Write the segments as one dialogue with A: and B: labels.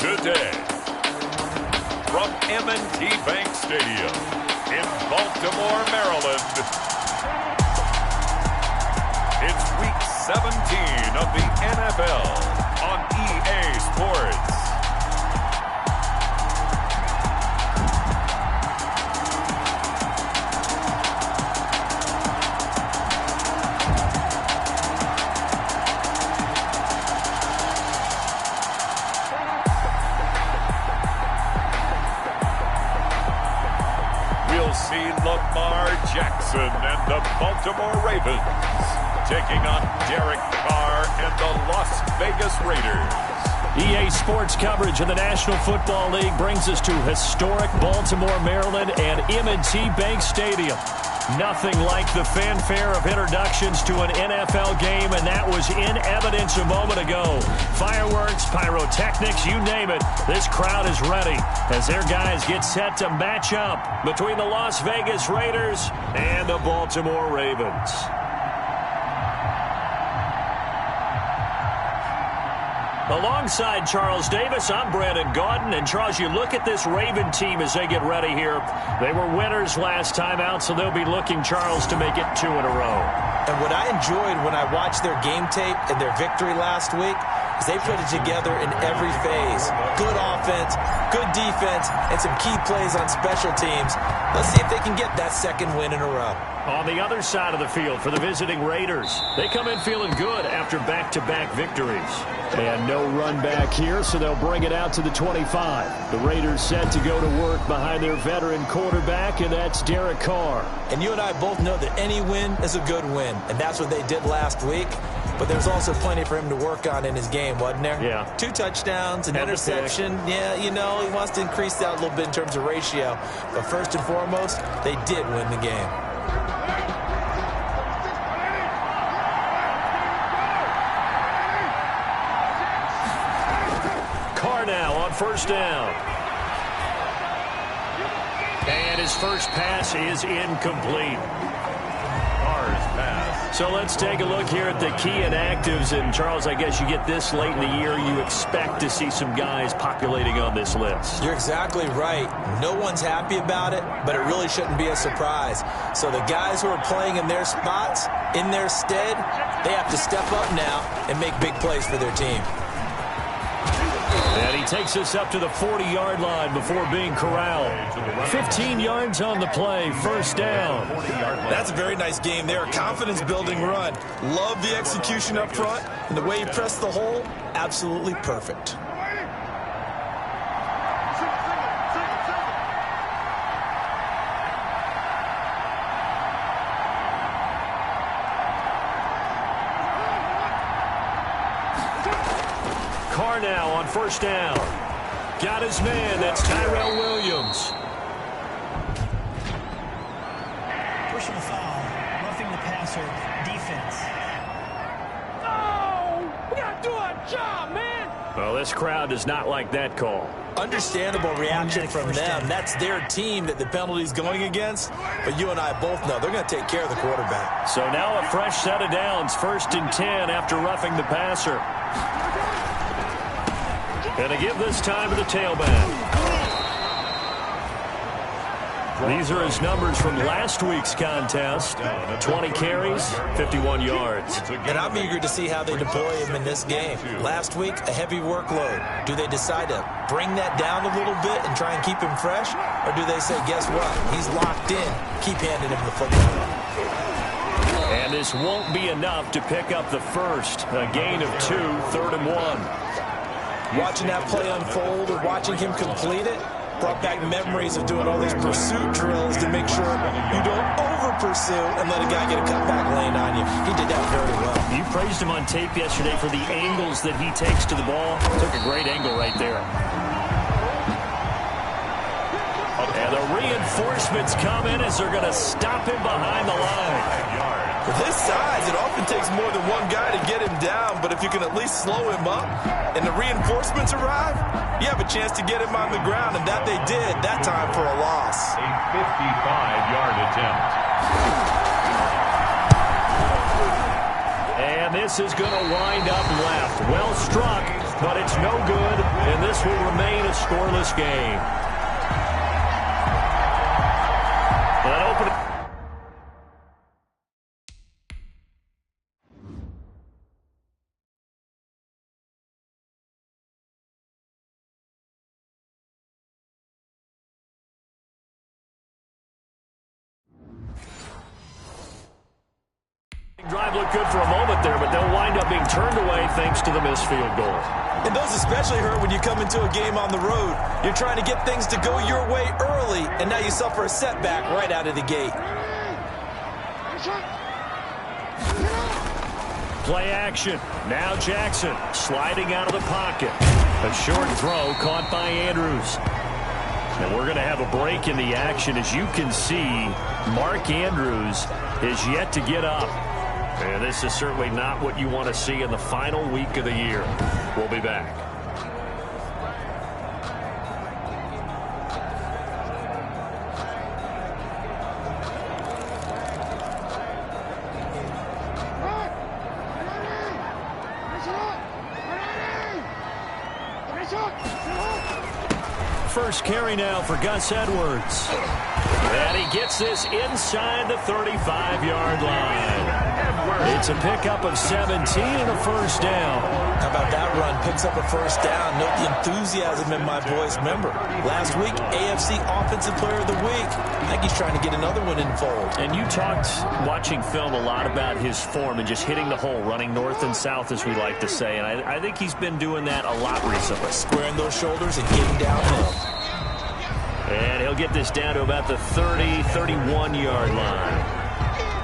A: Today, from M&T Bank Stadium in Baltimore, Maryland, it's Week 17 of the NFL on EA Sports. We'll see Lamar Jackson and the Baltimore Ravens taking on Derek Carr and the Las Vegas Raiders.
B: EA Sports coverage of the National Football League brings us to historic Baltimore, Maryland and M&T Bank Stadium. Nothing like the fanfare of introductions to an NFL game, and that was in evidence a moment ago. Fireworks, pyrotechnics, you name it. This crowd is ready as their guys get set to match up between the Las Vegas Raiders and the Baltimore Ravens. Alongside Charles Davis, I'm Brandon Gaudin. And Charles, you look at this Raven team as they get ready here. They were winners last time out, so they'll be looking, Charles, to make it 2 in a row.
C: And what I enjoyed when I watched their game tape and their victory last week is they put it together in every phase. Good offense, good defense, and some key plays on special teams. Let's see if they can get that second win in a row.
B: On the other side of the field for the visiting Raiders, they come in feeling good after back-to-back victories. And no run back here, so they'll bring it out to the 25. The Raiders set to go to work behind their veteran quarterback, and that's Derek Carr.
C: And you and I both know that any win is a good win, and that's what they did last week. But there's also plenty for him to work on in his game, wasn't there?
B: Yeah.
C: 2 touchdowns, an interception. Yeah, you know, he wants to increase that a little bit in terms of ratio. But first and foremost, they did win the game.
B: Carr now on first down. And his first pass is incomplete.
A: Carr's pass.
B: So let's take a look here at the key inactives. And, Charles, I guess you get this late in the year, you expect to see some guys populating on this list.
C: You're exactly right. No one's happy about it, but it really shouldn't be a surprise. So the guys who are playing in their spots, in their stead, they have to step up now and make big plays for their team.
B: And he takes us up to the 40-yard line before being corralled. 15 yards on the play, first down.
D: That's a very nice game there. Confidence-building run. Love the execution up front, and the way he pressed the hole, absolutely perfect.
B: Carr now on first down. Got his man. That's Tyrell Williams.
E: Personal foul. Roughing the passer. Defense.
F: Oh, we got to do our job, man.
B: Well, this crowd does not like that call.
C: Understandable reaction from them. That's their team that the penalty's going against. But you and I both know they're going to take care of the quarterback.
B: So now a fresh set of downs. 1st and 10 after roughing the passer. Going to give this time to the tailback. These are his numbers from last week's contest. 20 carries, 51 yards.
C: And I'm eager to see how they deploy him in this game. Last week, a heavy workload. Do they decide to bring that down a little bit and try and keep him fresh? Or do they say, guess what? He's locked in. Keep handing him the football.
B: And this won't be enough to pick up the first. A gain of 2, 3rd and 1.
C: Watching that play unfold or watching him complete it brought back memories of doing all these pursuit drills to make sure you don't over-pursue and let a guy get a cutback lane on you. He did that very well.
B: You praised him on tape yesterday for the angles that he takes to the ball. Took a great angle right there. And the reinforcements come in as they're going to stop him behind the line.
D: With his size, it often takes more than one guy to get him down, but if you can at least slow him up and the reinforcements arrive, you have a chance to get him on the ground, and that they did that time for a loss.
A: A 55-yard attempt.
B: And this is going to wind up left. Well struck. but it's no good, and this will remain a scoreless game. That opening. Drive looked good for a moment there, but they'll wind up being turned away thanks to the missed field goal.
C: And those especially hurt when you come into a game on the road. You're trying to get things to go your way early, and now you suffer a setback right out of the gate.
B: Play action. Now Jackson sliding out of the pocket. A short throw caught by Andrews. And we're going to have a break in the action. As you can see, Mark Andrews is yet to get up. And this is certainly not what you want to see in the final week of the year. We'll be back. First carry now for Gus Edwards. And he gets this inside the 35-yard line. It's a pickup of 17 and a first down.
C: How about that run? Picks up a first down. Note the enthusiasm in my voice. Remember, last week, AFC Offensive Player of the Week. I think he's trying to get another one in the fold.
B: And you talked, watching film, a lot about his form and just hitting the hole, running north and south, as we like to say. And I think he's been doing that a lot recently.
C: Squaring those shoulders and getting downhill.
B: And he'll get this down to about the 30, 31-yard line.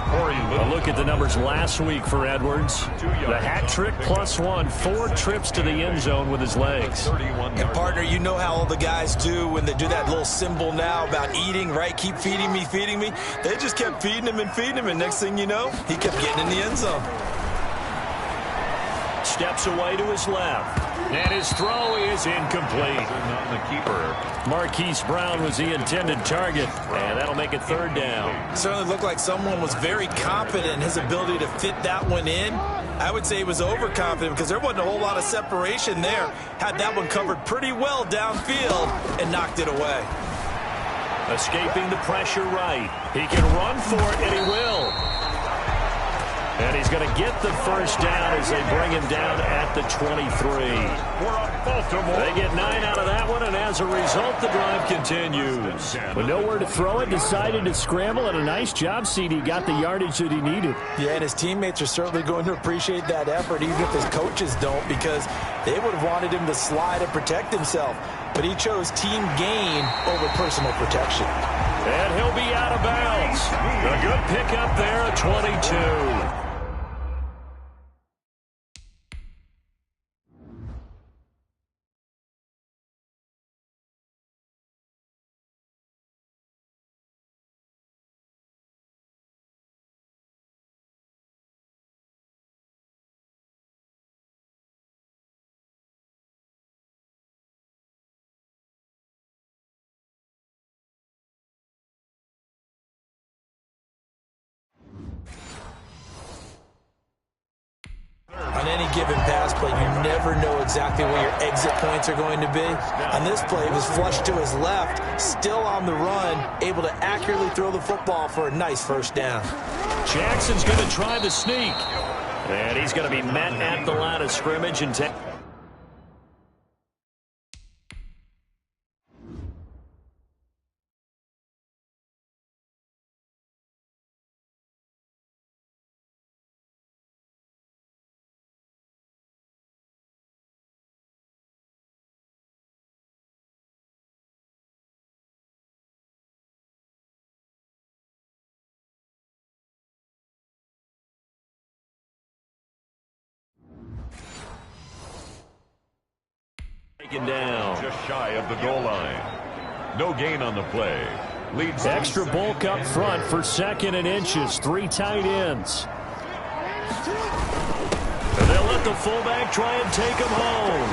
B: A look at the numbers last week for Edwards. The hat trick +1, 4 trips to the end zone with his legs.
C: And partner, you know how all the guys do when they do that little symbol now about eating, right? Keep feeding me, feeding me. They just kept feeding him, and next thing you know, he kept getting in the end zone.
B: Steps away to his left. And his throw is incomplete.
A: The keeper.
B: Marquise Brown was the intended target, and that'll make it third down.
C: Certainly looked like someone was very confident in his ability to fit that one in. I would say he was overconfident because there wasn't a whole lot of separation there. Had that one covered pretty well downfield and knocked it away.
B: Escaping the pressure right. He can run for it, and he will. And he's going to get the first down as they bring him down at the 23. They get 9 out of that one, and as a result, the drive continues.
G: With nowhere to throw it, decided to scramble, and a nice job, CD. Got the yardage that he needed.
C: Yeah, and his teammates are certainly going to appreciate that effort, even if his coaches don't, because they would have wanted him to slide and protect himself. But he chose team gain over personal protection.
B: And he'll be out of bounds. A good pickup there at 22.
C: On any given pass play, you never know exactly where your exit points are going to be. On this play, it was flushed to his left, still on the run, able to accurately throw the football for a nice first down.
B: Jackson's going to try the sneak. And he's going to be met at the line of scrimmage and take. Down.
A: Just shy of the goal line. No gain on the play. Leads
B: extra bulk up front for 2nd and inches. 3 tight ends. And they'll let the fullback try and take him home.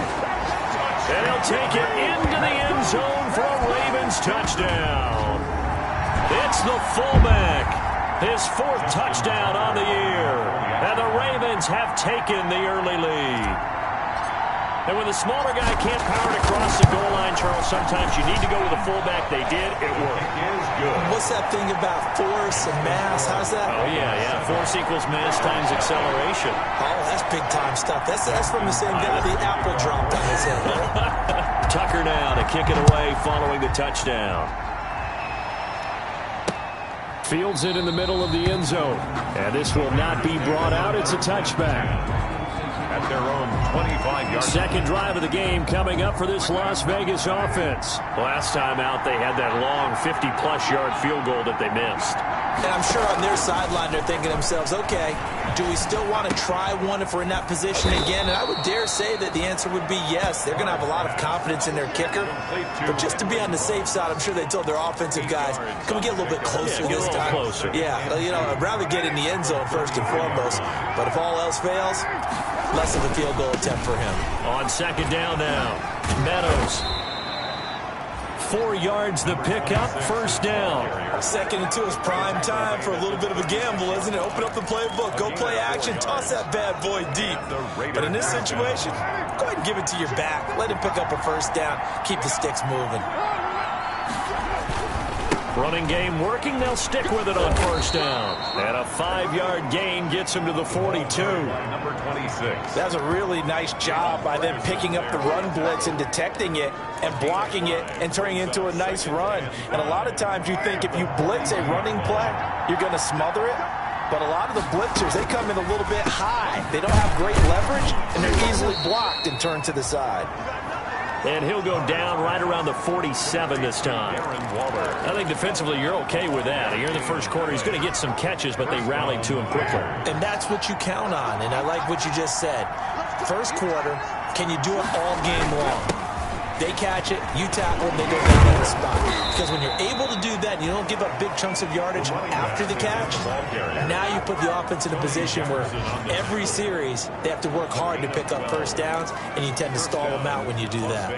B: And he'll take it into the end zone for a Ravens touchdown. It's the fullback. His 4th touchdown on the year. And the Ravens have taken the early lead. And when the smaller guy can't power it across the goal line, Charles, sometimes you need to go with a fullback. They did. It worked.
C: What's that thing about force and mass? How's that?
B: Oh, yeah. Force equals mass times acceleration.
C: Oh, that's big-time stuff. That's from the same guy the apple dropped on his head, right?
B: Tucker now to kick it away following the touchdown.
G: Fields it in the middle of the end zone. And this will not be brought out. It's a touchback.
A: At their own 25-yard.
G: Second drive of the game coming up for this Las Vegas offense.
B: Last time out, they had that long 50-plus yard field goal that they missed.
C: And I'm sure on their sideline they're thinking to themselves, okay, do we still want to try one if we're in that position again? And I would dare say that the answer would be yes. They're going to have a lot of confidence in their kicker. But just to be on the safe side, I'm sure they told their offensive guys, can we get a little bit closer this time?
B: Closer.
C: Yeah, I'd rather get in the end zone first and foremost. But if all else fails, less of a field goal attempt for him.
B: On second down now, Meadows. 4 yards the pickup, first down.
C: Second and 2 is prime time for a little bit of a gamble, isn't it? Open up the playbook, go play action, toss that bad boy deep. But in this situation, go ahead and give it to your back. Let him pick up a first down. Keep the sticks moving.
B: Running game working. They'll stick with it on first down. And a 5-yard gain gets him to the 42.
A: Number 26.
C: That's a really nice job by them picking up the run blitz and detecting it and blocking it and turning it into a nice run. And a lot of times you think if you blitz a running play, you're going to smother it. But a lot of the blitzers, they come in a little bit high. They don't have great leverage, and they're easily blocked and turned to the side.
B: And he'll go down right around the 47 this time. I think defensively you're okay with that. Here in the first quarter, he's going to get some catches, but they rallied to him quickly.
C: And that's what you count on, and I like what you just said. First quarter, can you do it all game long? They catch it, you tackle them, they go down on the spot. Because when you're able to do that, and you don't give up big chunks of yardage after the catch, now you put the offense in a position where every series they have to work hard to pick up first downs, and you tend to stall them out when you do that.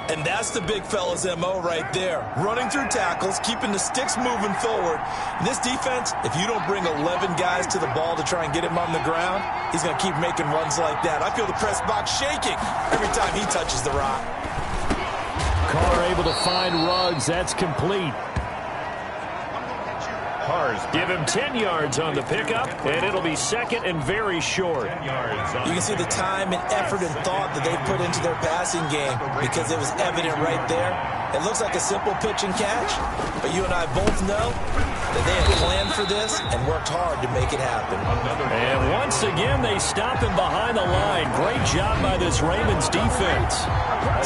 C: And that's the big fella's MO right there. Running through tackles, keeping the sticks moving forward. In this defense, if you don't bring 11 guys to the ball to try and get him on the ground, he's going to keep making runs like that. I feel the press box shaking every time he touches the rock.
G: Carr able to find Ruggs. That's complete.
B: Give him 10 yards on the pickup, and it'll be second and very short.
C: You can see the time and effort and thought that they put into their passing game because it was evident right there. It looks like a simple pitch and catch, but you and I both know that they had planned for this and worked hard to make it happen.
B: And once again, they stop him behind the line. Great job by this Ravens defense.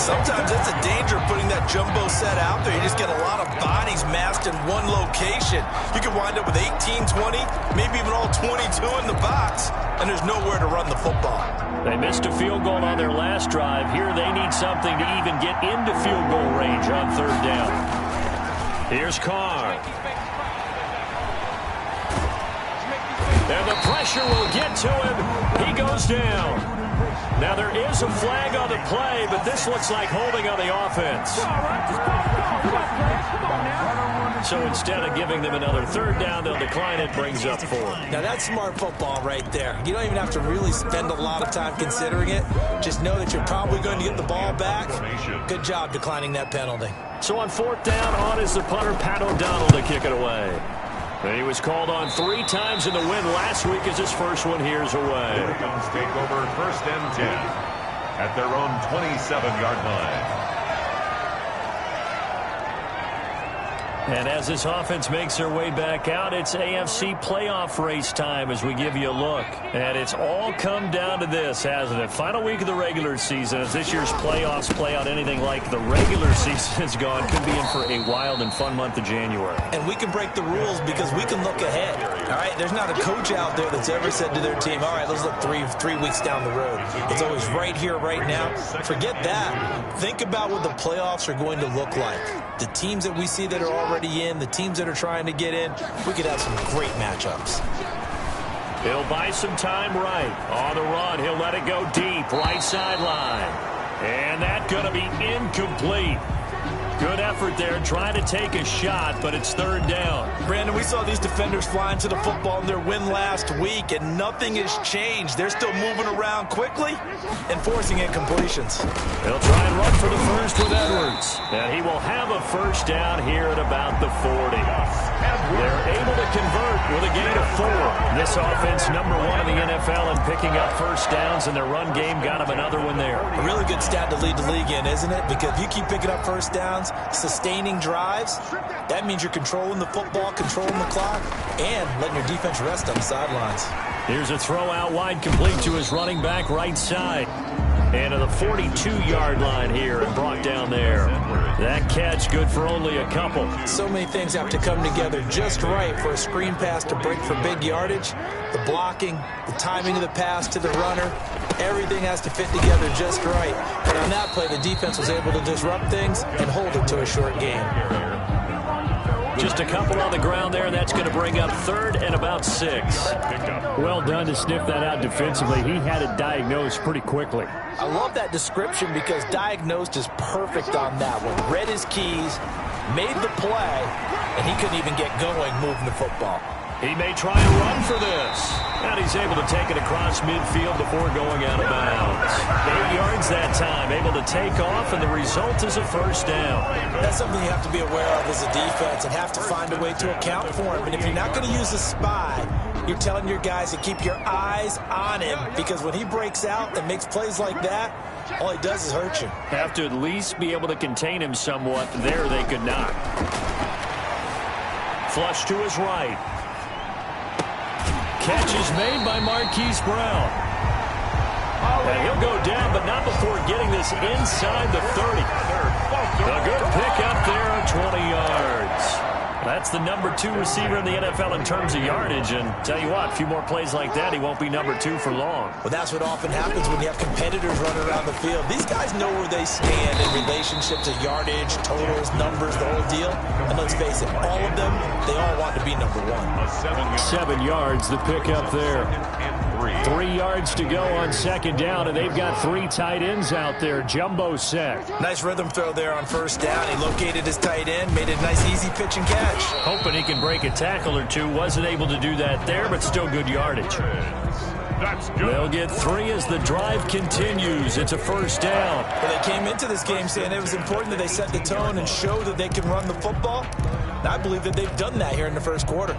D: Sometimes that's a danger putting that jumbo set out there. You just get a lot of bodies massed in one location. You can wind up with 18, 20, maybe even all 22 in the box, and there's nowhere to run the football.
B: They missed a field goal on their last drive. Here they need something to even get into field goal range on third down. Here's Carr. And the pressure will get to him. He goes down. Now there is a flag on the play, but this looks like holding on the offense. So instead of giving them another third down, they'll decline it, brings up 4.
C: Now that's smart football right there. You don't even have to really spend a lot of time considering it. Just know that you're probably going to get the ball back. Good job declining that penalty.
B: So on fourth down, on is the punter, Pat O'Donnell, to kick it away. And he was called on 3 times in the win last week as his first one here's away.
A: Here comes takeover, first and 10 at their own 27-yard line.
B: And as this offense makes their way back out, it's AFC playoff race time as we give you a look. And it's all come down to this, hasn't it? Final week of the regular season. As this year's playoffs play out anything like the regular season has gone, could be in for a wild and fun month of January.
C: And we can break the rules because we can look ahead. All right, there's not a coach out there that's ever said to their team, all right, let's look three weeks down the road. It's always right here, right now. Forget that. Think about what the playoffs are going to look like. The teams that we see that are already in, the teams that are trying to get in, we could have some great matchups.
B: He'll buy some time right. On the run, he'll let it go deep, right sideline. And that's going to be incomplete. Good effort there, trying to take a shot, but it's third down.
C: Brandon, we saw these defenders flying to the football in their win last week, and nothing has changed. They're still moving around quickly and forcing incompletions.
B: They'll try and run for the first with Edwards. And he will have a first down here at about the 40. They're able to convert with a gain of 4. This offense, number 1 in the NFL in picking up first downs, and their run game got them another one there.
C: A really good stat to lead the league in, isn't it? Because if you keep picking up first downs, sustaining drives, that means you're controlling the football, controlling the clock, and letting your defense rest on the sidelines.
B: Here's a throw out wide, complete to his running back right side. And to the 42-yard line here and brought down there. That catch good for only a couple.
C: So many things have to come together just right for a screen pass to break for big yardage. The blocking, the timing of the pass to the runner, everything has to fit together just right. But on that play, the defense was able to disrupt things and hold it to a short game.
B: Just a couple on the ground there, and that's going to bring up third and about 6.
G: Well done to sniff that out defensively. He had it diagnosed pretty quickly.
C: I love that description because diagnosed is perfect on that one. Read his keys, made the play, and he couldn't even get going moving the football.
B: He may try and run for this. And he's able to take it across midfield before going out of bounds. 8 yards that time, able to take off, and the result is a first down.
C: That's something you have to be aware of as a defense and have to find a way to account for him. And if you're not going to use a spy, you're telling your guys to keep your eyes on him, because when he breaks out and makes plays like that, all he does is hurt you.
B: Have to at least be able to contain him somewhat. There they could not. Flush to his right. Catch is made by Marquise Brown. And he'll go down, but not before getting this inside the 30. A good pickup there on 20 yards. That's the number 2 receiver in the NFL in terms of yardage. And tell you what, a few more plays like that, he won't be number 2 for long.
C: Well, that's what often happens when you have competitors running around the field. These guys know where they stand in relationship to yardage, totals, numbers, the whole deal. And let's face it, all of them, they all want to be number 1.
B: 7 yards, the pickup there. 3 yards to go on second down, and they've got 3 tight ends out there. Jumbo set.
C: Nice rhythm throw there on first down. He located his tight end, made it a nice easy pitch and catch.
B: Hoping he can break a tackle or two. Wasn't able to do that there, but still good yardage.
A: That's good.
B: They'll get 3 as the drive continues. It's a first down.
C: Well, they came into this game saying it was important that they set the tone and show that they can run the football. And I believe that they've done that here in the first quarter.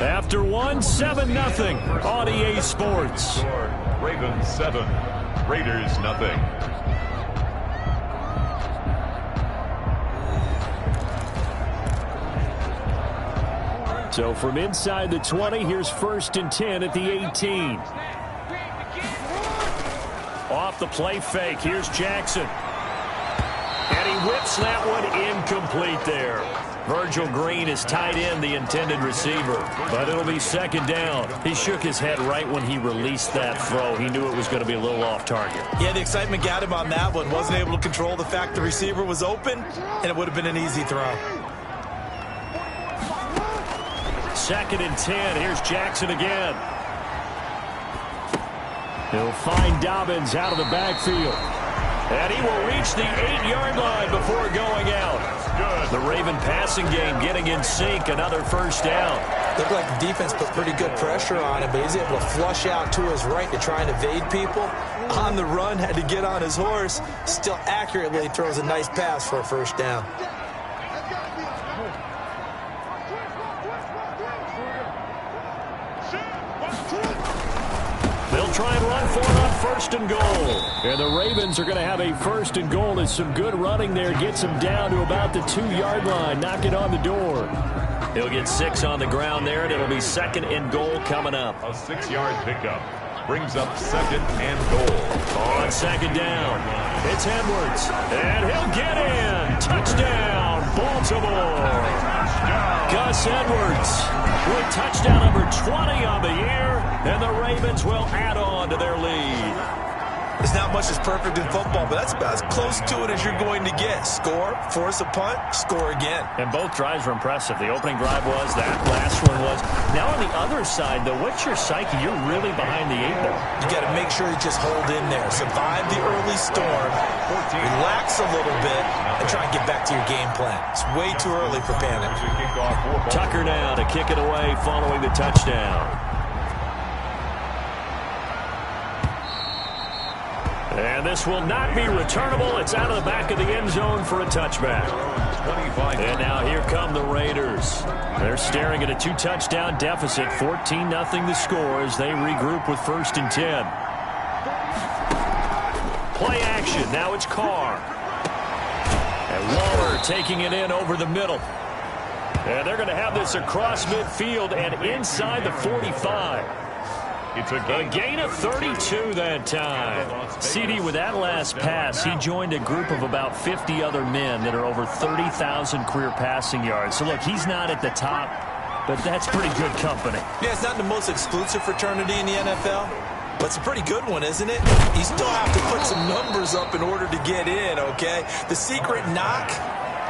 B: After 1, 7-0 on EA Sports.
A: Ravens 7, Raiders nothing.
B: So from inside the 20, here's 1st and 10 at the 18. Off the play fake, here's Jackson. And he whips that one incomplete there. Virgil Green is tied in, the intended receiver. But it'll be second down. He shook his head right when he released that throw. He knew it was going to be a little off target.
C: Yeah, the excitement got him on that one. Wasn't able to control the fact the receiver was open, and it would have been an easy throw.
B: 2nd and 10. Here's Jackson again. He'll find Dobbins out of the backfield. And he will reach the 8-yard line before going out. The Raven passing game getting in sync. Another first down.
C: Looked like the defense put pretty good pressure on him, but he's able to flush out to his right to try and evade people. On the run, had to get on his horse. Still accurately throws a nice pass for a first down.
B: They'll try and run for it on 1st and goal. And the Ravens are going to have a 1st and goal. There's some good running there. Gets him down to about the 2-yard line. Knock it on the door. He'll get 6 on the ground there, and it'll be 2nd and goal coming up.
A: A 6-yard pickup brings up 2nd and goal.
B: On 2nd down, it's Edwards. And he'll get in. Touchdown, Baltimore. Gus Edwards with touchdown number 20 on the year, and the Ravens will add on to their lead.
C: There's not much that's perfect in football, but that's about as close to it as you're going to get. Score, force a punt, score again.
B: And both drives were impressive. The opening drive was, that last one was. Now on the other side, though, what's your psyche? You're really behind the 8 ball.
C: You got to make sure you just hold in there. Survive the early storm, relax a little bit, and try and get back to your game plan. It's way too early for panic.
B: Tucker now to kick it away following the touchdown. And this will not be returnable. It's out of the back of the end zone for a touchback. And now here come the Raiders. They're staring at a 2-touchdown deficit. 14-0 the score as they regroup with 1st and 10. Play action. Now it's Carr. And Waller taking it in over the middle. And they're going to have this across midfield and inside the 45. It's a gain of 32 that time. CD, with that last pass, he joined a group of about 50 other men that are over 30,000 career passing yards. So, look, he's not at the top, but that's pretty good company.
C: Yeah, it's not the most exclusive fraternity in the NFL, but it's a pretty good one, isn't it? You still have to put some numbers up in order to get in, okay? The secret knock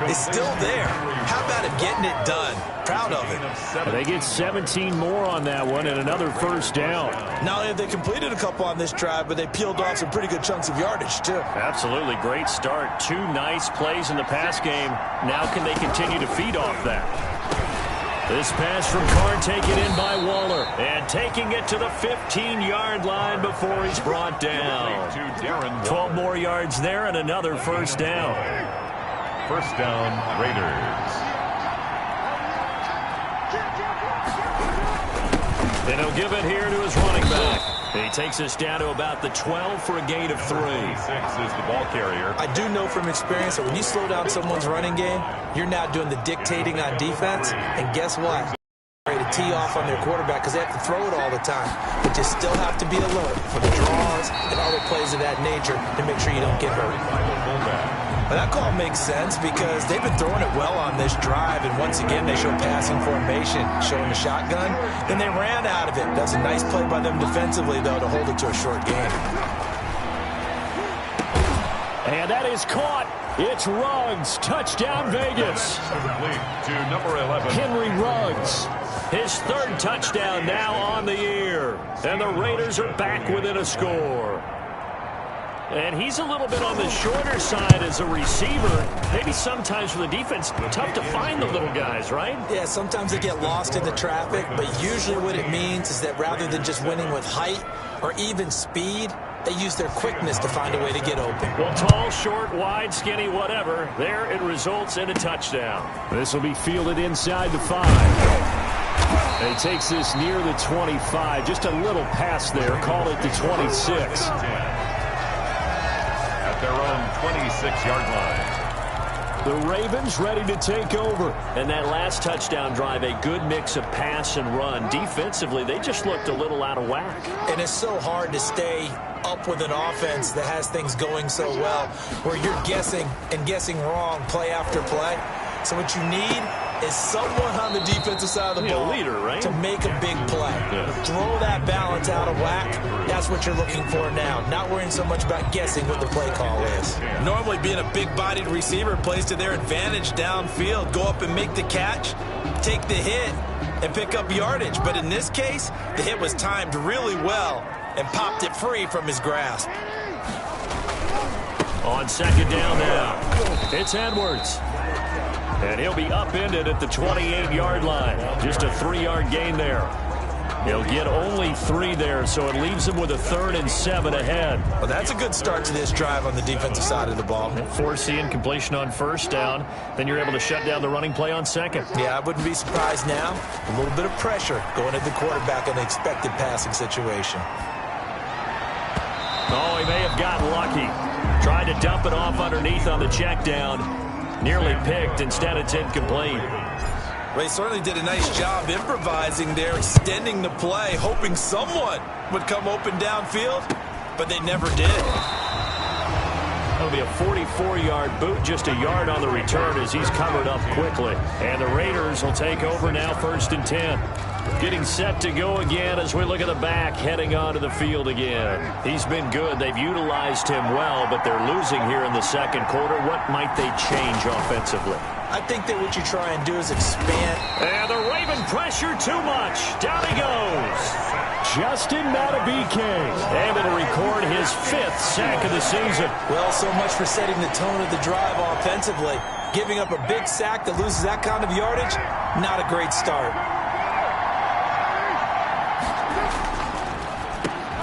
C: is still there. How about him getting it done? Proud of it.
B: They get 17 more on that one and another 1st down.
C: Not only have they completed a couple on this drive, but they peeled off some pretty good chunks of yardage, too.
B: Absolutely. Great start. 2 nice plays in the pass game. Now can they continue to feed off that? This pass from Carr taken in by Waller. And taking it to the 15-yard line before he's brought down. 12 more yards there and another 1st down.
A: 1st down, Raiders.
B: And he'll give it here to his running back. He takes us down to about the 12 for a gain of 3.
A: 6 is the ball carrier.
C: I do know from experience that when you slow down someone's running game, you're now doing the dictating on defense. And guess what? Ready to tee off on their quarterback because they have to throw it all the time. But you still have to be alert for the draws and other plays of that nature to make sure you don't get hurt. Well, that call makes sense because they've been throwing it well on this drive, and once again they show passing formation, showing the shotgun. Then they ran out of it. That's a nice play by them defensively, though, to hold it to a short game.
B: And that is caught. It's Ruggs. Touchdown, Vegas.
A: To number 11.
B: Henry Ruggs. His 3rd touchdown now on the year. And the Raiders are back within a score. And he's a little bit on the shorter side as a receiver. Maybe sometimes for the defense, tough to find the little guys, right?
C: Yeah, sometimes they get lost in the traffic, but usually what it means is that rather than just winning with height or even speed, they use their quickness to find a way to get open.
B: Well, tall, short, wide, skinny, whatever. There it results in a touchdown. This will be fielded inside the 5. And he takes this near the 25. Just a little pass there. Call it the 26.
A: Their own 26-yard line.
B: The Ravens ready to take over. And that last touchdown drive, a good mix of pass and run. Defensively, they just looked a little out of whack.
C: And it's so hard to stay up with an offense that has things going so well, where you're guessing and guessing wrong play after play. So what you need is someone on the defensive side of the ball
B: leader, right?
C: to make a big play. Yeah. Throw that balance out of whack. That's what you're looking for now. Not worrying so much about guessing what the play call is. Normally being a big-bodied receiver plays to their advantage downfield. Go up and make the catch, take the hit, and pick up yardage. But in this case, the hit was timed really well and popped it free from his grasp.
B: On 2nd down now, it's Edwards. And he'll be upended at the 28-yard line. Just a 3-yard gain there. He'll get only 3 there, so it leaves him with a 3rd and 7 ahead.
C: Well, that's a good start to this drive on the defensive side of the ball.
B: Forcing incompletion on 1st down. Then you're able to shut down the running play on 2nd.
C: Yeah, I wouldn't be surprised now. A little bit of pressure going at the quarterback in an expected passing situation.
B: Oh, he may have gotten lucky. Tried to dump it off underneath on the check down. Nearly picked. Instead, it's incomplete.
C: They certainly did a nice job improvising there, extending the play, hoping someone would come open downfield, but they never did.
B: That'll be a 44-yard boot, just a yard on the return as he's covered up quickly. And the Raiders will take over now, 1st and 10. Getting set to go again as we look at the back heading onto the field again. He's been good. They've utilized him well, but they're losing here in the second quarter. What might they change offensively?
C: I think that what you try and do is expand.
B: And the Raven pressure too much. Down he goes.
G: Justin Madubuike.
B: Able to record his 5th sack of the season.
C: Well, so much for setting the tone of the drive offensively. Giving up a big sack that loses that kind of yardage, not a great start.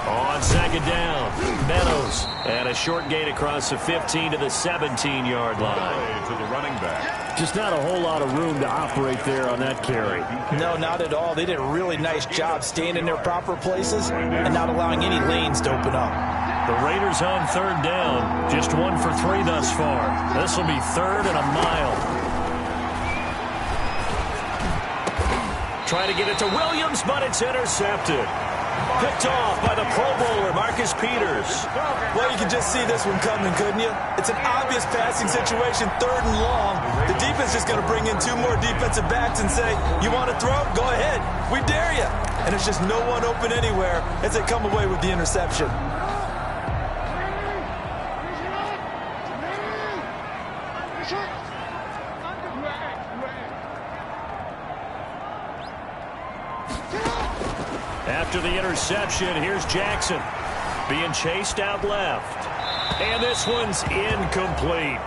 B: On second down, Meadows. And a short gain across the 15 to the 17-yard line.
A: To the running back.
G: Just not a whole lot of room to operate there on that carry.
C: No, not at all. They did a really nice job staying in their proper places and not allowing any lanes to open up.
B: The Raiders on third down. Just 1 for 3 thus far. This will be 3rd and a mile. Trying to get it to Williams, but it's intercepted. Picked off by the Pro Bowler, Marcus Peters.
C: Well, you can just see this one coming, couldn't you? It's an obvious passing situation, 3rd and long. The defense is going to bring in 2 more defensive backs and say, you want to throw? Go ahead. We dare you. And there's just no one open anywhere as they come away with the interception.
B: After the interception, here's Jackson being chased out left. And this one's incomplete.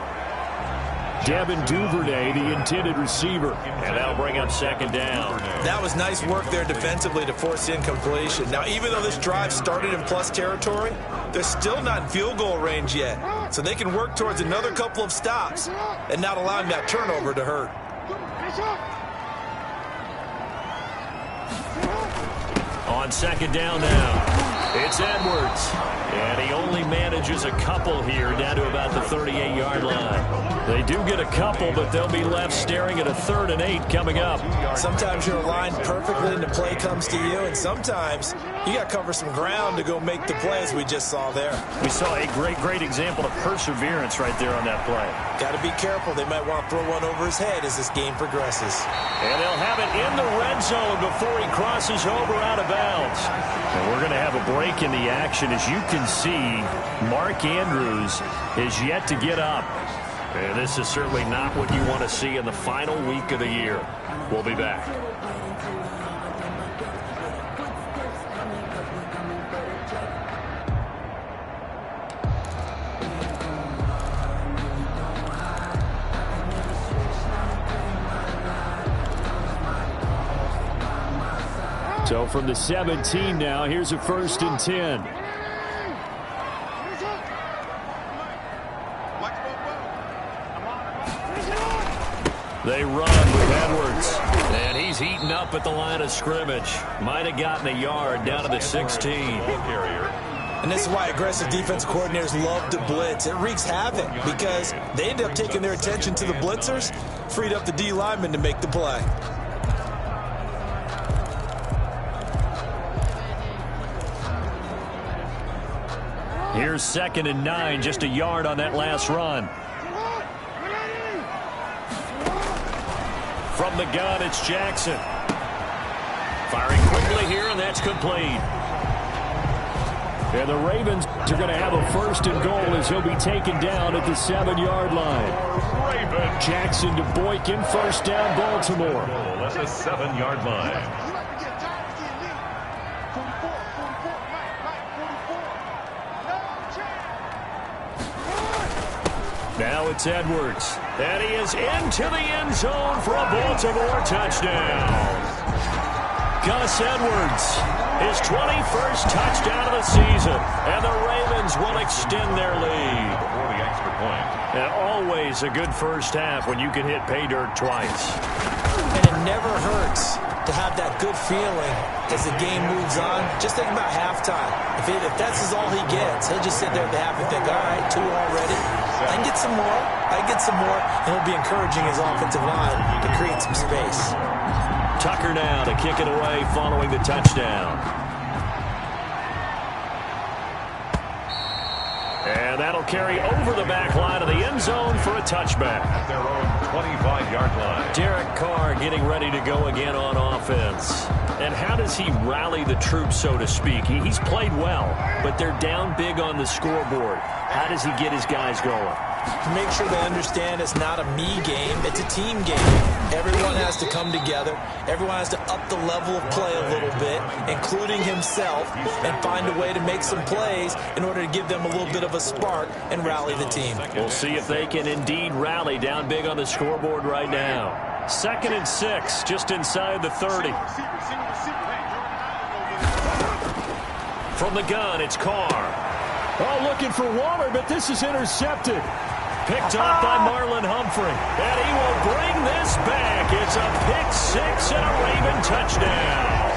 G: Devin Duvernay, the intended receiver.
B: And that'll bring up second down.
C: That was nice work there defensively to force the incompletion. Now, even though this drive started in plus territory, they're still not in field goal range yet. So they can work towards another couple of stops and not allowing that turnover to hurt.
B: On second down now, it's Edwards. And he only manages a couple here down to about the 38-yard line. They do get a couple, but they'll be left staring at a 3rd and 8 coming up.
C: Sometimes you're aligned perfectly and the play comes to you, and sometimes you got to cover some ground to go make the play, as we just saw there.
B: We saw a great example of perseverance right there on that play.
C: Got to be careful. They might want to throw one over his head as this game progresses.
B: And they'll have it in the red zone before he crosses over out of bounds. And we're going to have a break in the action. As you can see, Mark Andrews is yet to get up. And this is certainly not what you want to see in the final week of the year. We'll be back.
G: So from the 17 now, here's a 1st and 10.
B: They run with Edwards. And he's heating up at the line of scrimmage. Might have gotten a yard down to the 16.
C: And this is why aggressive defense coordinators love to blitz. It wreaks havoc because they end up taking their attention to the blitzers, freed up the D lineman to make the play.
B: Here's 2nd and 9, just a yard on that last run. From the gun, it's Jackson. Firing quickly here, and that's complete.
G: And the Ravens are going to have a 1st and goal as he'll be taken down at the 7-yard line. Jackson to Boykin, 1st down, Baltimore.
A: At the 7-yard line.
B: Now it's Edwards. And he is into the end zone for a Baltimore touchdown. Gus Edwards, his 21st touchdown of the season. And the Ravens will extend their lead.
A: Before the extra point.
B: And always a good first half when you can hit pay dirt twice.
C: And it never hurts to have that good feeling as the game moves on. Just think about halftime. If that's all he gets, he'll just sit there at the half and think, all right, 2 already. I can get some more. I can get some more. And he'll be encouraging his offensive line to create some space.
B: Tucker now to kick it away following the touchdown. And that'll carry over the back line of the end zone for a touchback.
A: At their own 25-yard line.
B: Derek Carr getting ready to go again on offense. And how does he rally the troops, so to speak? He's played well, but they're down big on the scoreboard. How does he get his guys going?
C: To make sure they understand it's not a me game, it's a team game. Everyone has to come together. Everyone has to up the level of play a little bit, including himself, and find a way to make some plays in order to give them a little bit of a spark and rally the team.
B: We'll see if they can indeed rally down big on the scoreboard right now. 2nd and 6, just inside the 30. From the gun, it's Carr.
G: Oh, looking for Waller, but this is intercepted.
B: Picked up by Marlon Humphrey. And he will bring this back. It's a pick 6 and a Raven touchdown.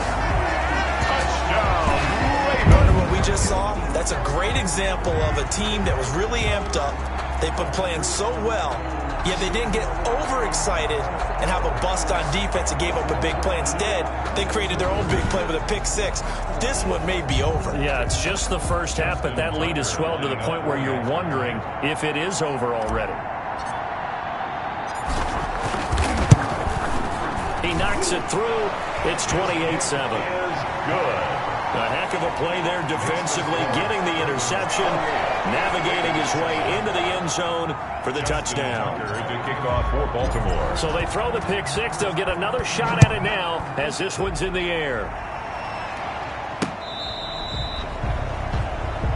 A: Touchdown, Ravens.
C: Wonder what we just saw? That's a great example of a team that was really amped up. They've been playing so well, yet they didn't get overexcited and have a bust on defense and gave up a big play. Instead, they created their own big play with a pick 6. This one may be over.
B: Yeah, it's just the first half, but that lead has swelled to the point where you're wondering if it is over already. He knocks it through. It's 28-7.
A: Good.
B: A heck of a play there defensively, getting the interception, navigating his way into the end zone for the touchdown.
A: To kick off for Baltimore.
B: So they throw the pick 6. They'll get another shot at it now as this one's in the air.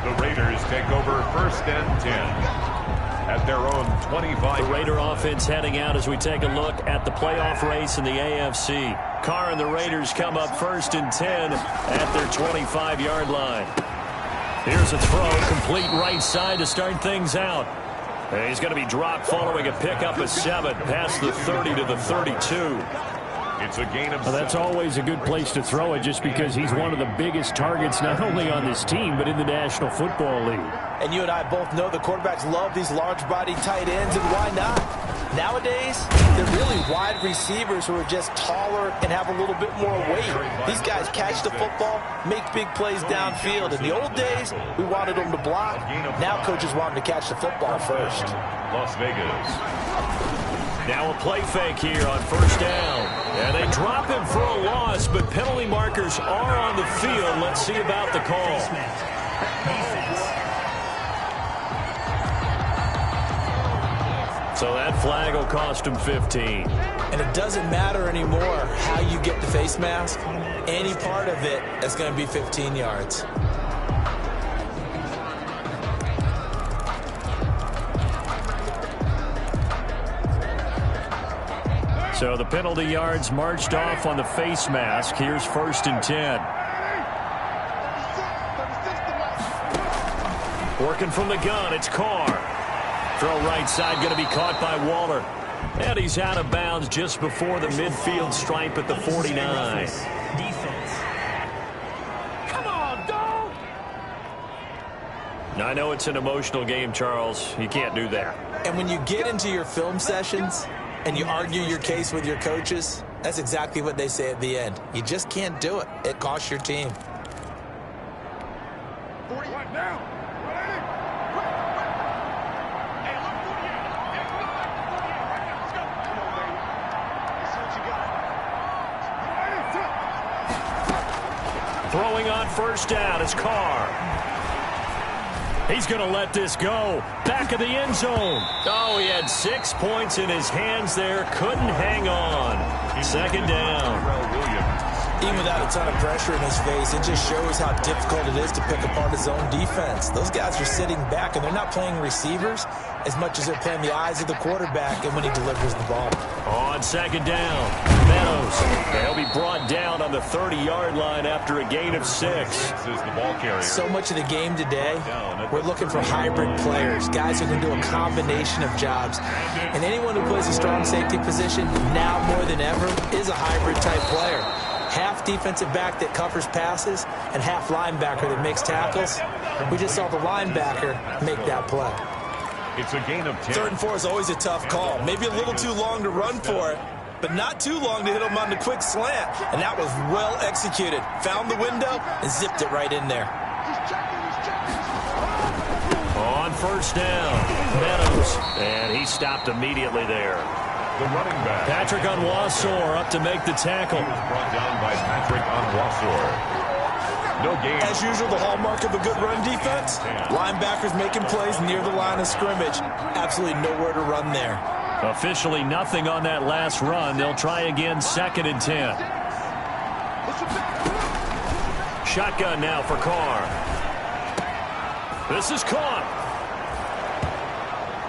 A: The Raiders take over 1st and 10. At their own 25.
B: The Raider offense heading out as we take a look at the playoff race in the AFC. Carr and the Raiders come up 1st and 10 at their 25-yard line. Here's a throw, complete right side to start things out. And he's going to be dropped following a pickup of 7 past the 30 to the 32.
A: It's a gain of 7.
G: That's always a good place to throw it just because he's one of the biggest targets not only on this team but in the National Football League.
C: And you and I both know the quarterbacks love these large-body tight ends, and why not? Nowadays, they're really wide receivers who are just taller and have a little bit more weight. These guys catch the football, make big plays downfield. In the old days, we wanted them to block. Now coaches want them to catch the football first.
A: Las Vegas.
B: Now a play fake here on 1st down. And they drop him for a loss, but penalty markers are on the field. Let's see about the call. So that flag will cost him 15.
C: And it doesn't matter anymore how you get the face mask. Any part of it is going to be 15 yards.
B: So the penalty yards marched off on the face mask. Here's 1st and 10. Working from the gun, it's Carr. Throw right side, going to be caught by Waller. And he's out of bounds just before the midfield stripe at the 49.
E: Defense.
F: Come on, dog!
B: Now, I know it's an emotional game, Charles. You can't do that.
C: And when you get into your film sessions and you argue your case with your coaches, that's exactly what they say at the end. You just can't do it. It costs your team.
F: 41 down.
B: Throwing on 1st down is Carr. He's going to let this go. Back of the end zone. Oh, he had 6 points in his hands there. Couldn't hang on. 2nd down.
C: Even without a ton of pressure in his face, it just shows how difficult it is to pick apart his own defense. Those guys are sitting back, and they're not playing receivers as much as they're playing the eyes of the quarterback and when he delivers the ball.
B: On 2nd down, Meadows. They'll be brought down on the 30-yard line after a gain of 6.
A: This is the ball carrier.
C: So much of the game today, we're looking for hybrid players, guys who can do a combination of jobs. And anyone who plays a strong safety position, now more than ever, is a hybrid-type player. Half defensive back that covers passes and half linebacker that makes tackles. We just saw the linebacker make that play.
A: It's a gain of 10.
C: 3rd and 4 is always a tough call. Maybe a little too long to run for it, but not too long to hit him on the quick slant. And that was well executed. Found the window and zipped it right in there.
B: On on first down. Meadows, and he stopped immediately there.
A: The running back.
B: Patrick Onwuasor up to make the tackle.
A: Brought down by Patrick Onwuasor. No gain.
C: As usual, the hallmark of a good run defense, linebackers making plays near the line of scrimmage. Absolutely nowhere to run there.
B: Officially nothing on that last run. They'll try again, 2nd and 10. Shotgun now for Carr. This is caught.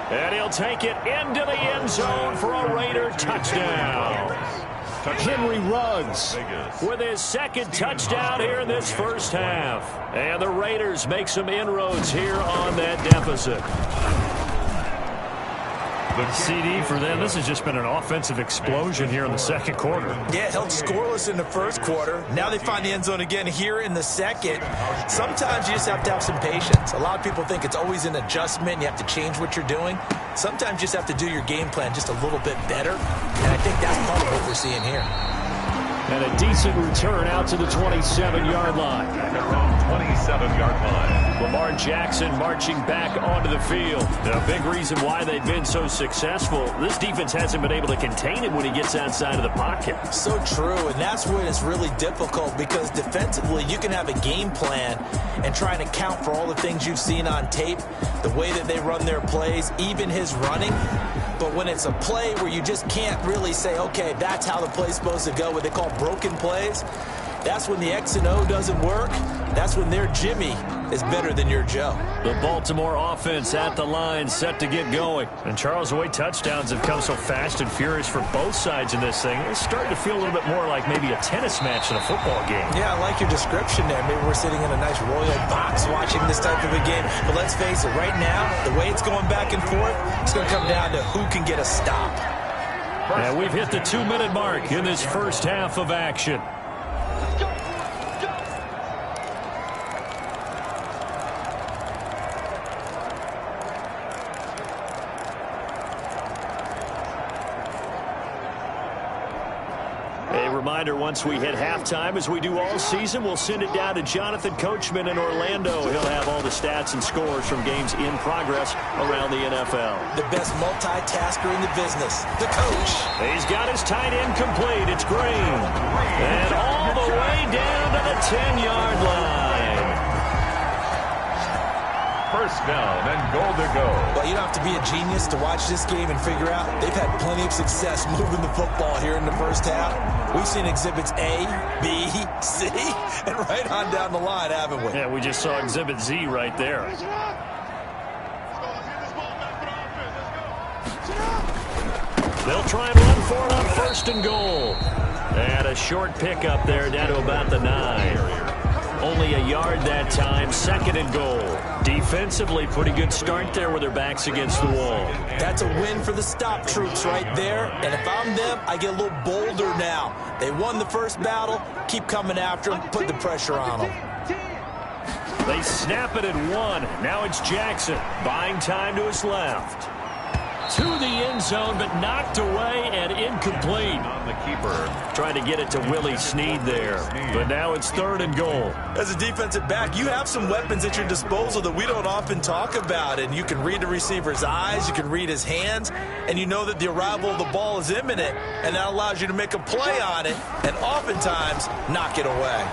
B: And he'll take it into the end zone for a Raider touchdown. Henry Ruggs with his 2nd touchdown here in this first half. And the Raiders make some inroads here on that deficit. The CD for them, this has just been an offensive explosion here in the second quarter.
C: Yeah, held scoreless in the first quarter. Now they find the end zone again here in the second. Sometimes you just have to have some patience. A lot of people think it's always an adjustment. You have to change what you're doing. Sometimes you just have to do your game plan just a little bit better. And I think that's part of what we're seeing here.
G: And a decent return out to the 27-yard line.
A: At their own 27-yard line.
B: Lamar Jackson marching back onto the field. A big reason why they've been so successful. This defense hasn't been able to contain him when he gets outside of the pocket.
C: So true, and that's when it's really difficult because defensively you can have a game plan and try and account for all the things you've seen on tape, the way that they run their plays, even his running. But when it's a play where you just can't really say, okay, that's how the play's supposed to go, what they call broken plays, that's when the X and O doesn't work. That's when their Jimmy is better than your Joe.
B: The Baltimore offense at the line, set to get going. And Charles, the way touchdowns have come so fast and furious for both sides in this thing, it's starting to feel a little bit more like maybe a tennis match than a football game.
C: Yeah, I like your description there. Maybe we're sitting in a nice royal box watching this type of a game. But let's face it, right now, the way it's going back and forth, it's going to come down to who can get a stop.
B: And we've hit the 2-minute mark in this first half of action. Reminder, once we hit halftime, as we do all season, we'll send it down to Jonathan Coachman in Orlando. He'll have all the stats and scores from games in progress around the NFL.
C: The best multitasker in the business, the coach.
B: He's got his tight end complete. It's Green. And all the way down to the 10-yard line.
A: First down and goal to go.
C: Well, you don't have to be a genius to watch this game and figure out they've had plenty of success moving the football here in the first half. We've seen exhibits A, B, C, and right on down the line, haven't we?
B: Yeah, we just saw exhibit Z right there. They'll try and run for it on 1st and goal. And a short pickup there down to about the 9. Only a yard that time, 2nd and goal. Defensively, pretty good start there with their backs against the wall.
C: That's a win for the stop troops right there. And if I'm them, I get a little bolder now. They won the first battle. Keep coming after them. Put the pressure on them.
B: They snap it at 1. Now it's Jackson. Buying time to his left. To the end zone, but knocked away and incomplete.
A: On the keeper.
B: Trying to get it to Willie Snead there. But now it's 3rd and goal.
C: As a defensive back, you have some weapons at your disposal that we don't often talk about. And you can read the receiver's eyes, you can read his hands, and you know that the arrival of the ball is imminent. And that allows you to make a play on it and oftentimes knock it away.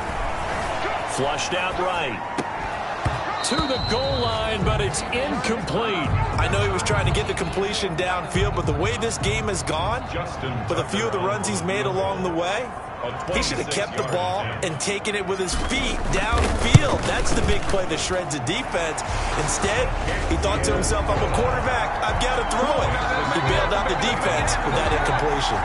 B: Flushed out right. To the goal line, but it's incomplete.
C: I know he was trying to get the completion downfield, but the way this game has gone, with a few of the runs he's made along the way, he should have kept the ball and taken it with his feet downfield. That's the big play that shreds a defense. Instead, he thought to himself, I'm a quarterback, I've got to throw it. He bailed out the defense with that incompletion.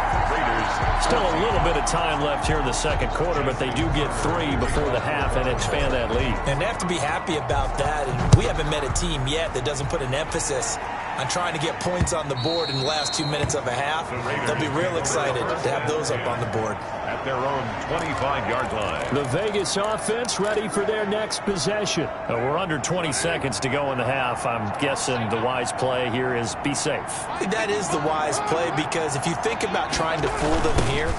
B: Still a little bit of time left here in the second quarter, but they do get 3 before the half and expand that lead.
C: And they have to be happy about that. And we haven't met a team yet that doesn't put an emphasis on trying to get points on the board in the last 2 minutes of a half. They'll be real excited to have those up on the board.
A: At their own 25-yard line.
G: The Vegas offense ready for their next possession.
B: We're under 20 seconds to go in the half. I'm guessing the wise play here is be safe.
C: That is the wise play, because if you think about trying to fool them here,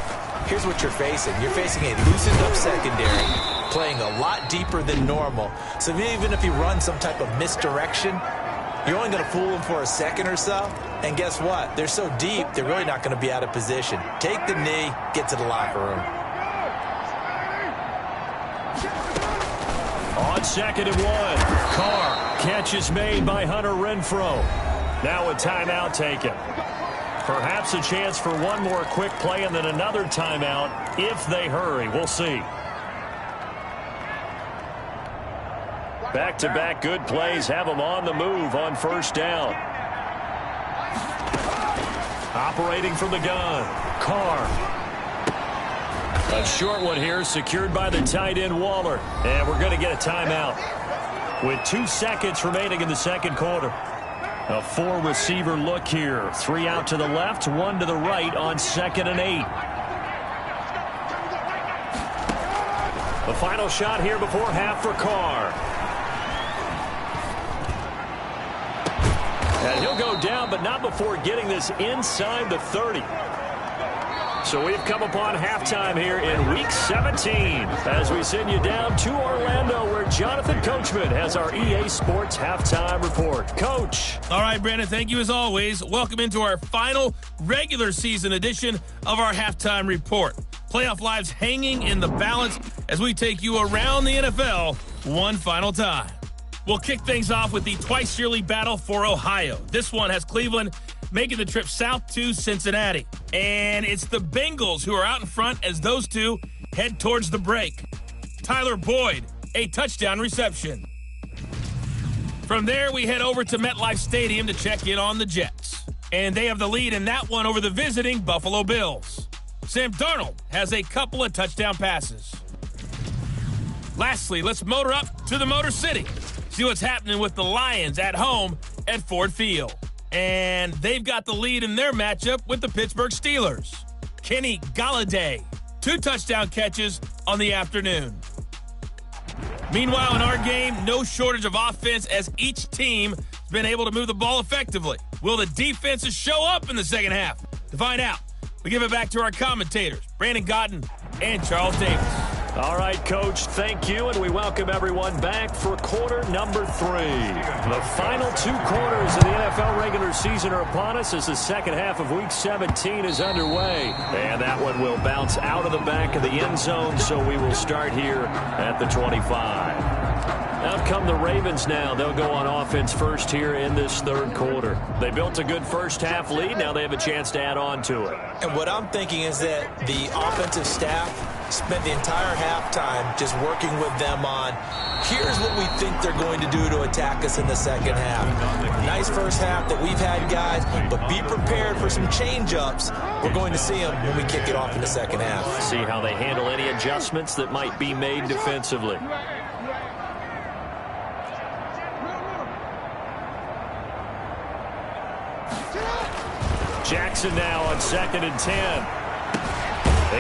C: here's what you're facing. You're facing a loosened up secondary, playing a lot deeper than normal. So even if you run some type of misdirection, You're only going to fool them for a second or so, and guess what? They're so deep, they're really not going to be out of position. Take the knee, get to the locker room.
B: On 2nd and 1, Carr. Catch is made by Hunter Renfrow. Now a timeout taken. Perhaps a chance for one more quick play and then another timeout if they hurry. We'll see. Back-to-back good plays have them on the move on 1st down. Operating from the gun, Carr. A short one here, secured by the tight end Waller. And we're going to get a timeout with 2 seconds remaining in the 2nd quarter. A 4-receiver look here. 3 out to the left, 1 to the right on 2nd and 8. The final shot here before half for Carr. And he'll go down, but not before getting this inside the 30. So we've come upon halftime here in Week 17 as we send you down to Orlando where Jonathan Coachman has our EA Sports Halftime Report. Coach.
H: All right, Brandon, thank you as always. Welcome into our final regular season edition of our Halftime Report. Playoff lives hanging in the balance as we take you around the NFL one final time. We'll kick things off with the twice-yearly battle for Ohio. This one has Cleveland making the trip south to Cincinnati. And it's the Bengals who are out in front as those two head towards the break. Tyler Boyd, a touchdown reception. From there, we head over to MetLife Stadium to check in on the Jets. And they have the lead in that one over the visiting Buffalo Bills. Sam Darnold has a couple of touchdown passes. Lastly, let's motor up to the Motor City. See what's happening with the Lions at home at Ford Field. And they've got the lead in their matchup with the Pittsburgh Steelers. Kenny Golladay, 2 touchdown catches on the afternoon. Meanwhile, in our game, no shortage of offense as each team has been able to move the ball effectively. Will the defenses show up in the second half? To find out, we give it back to our commentators, Brandon Godden and Charles Davis.
B: All right, Coach, thank you, and we welcome everyone back for quarter number 3. The final 2 quarters of the NFL regular season are upon us as the second half of Week 17 is underway. And that one will bounce out of the back of the end zone, so we will start here at the 25. Out come the Ravens now. They'll go on offense first here in this 3rd quarter. They built a good first-half lead. Now they have a chance to add on to it.
C: And what I'm thinking is that the offensive staff spent the entire halftime just working with them on, here's what we think they're going to do to attack us in the second half. Nice first half that we've had, guys, but be prepared for some change-ups. We're going to see them when we kick it off in the second half.
B: See how they handle any adjustments that might be made defensively. Jackson now on 2nd and 10.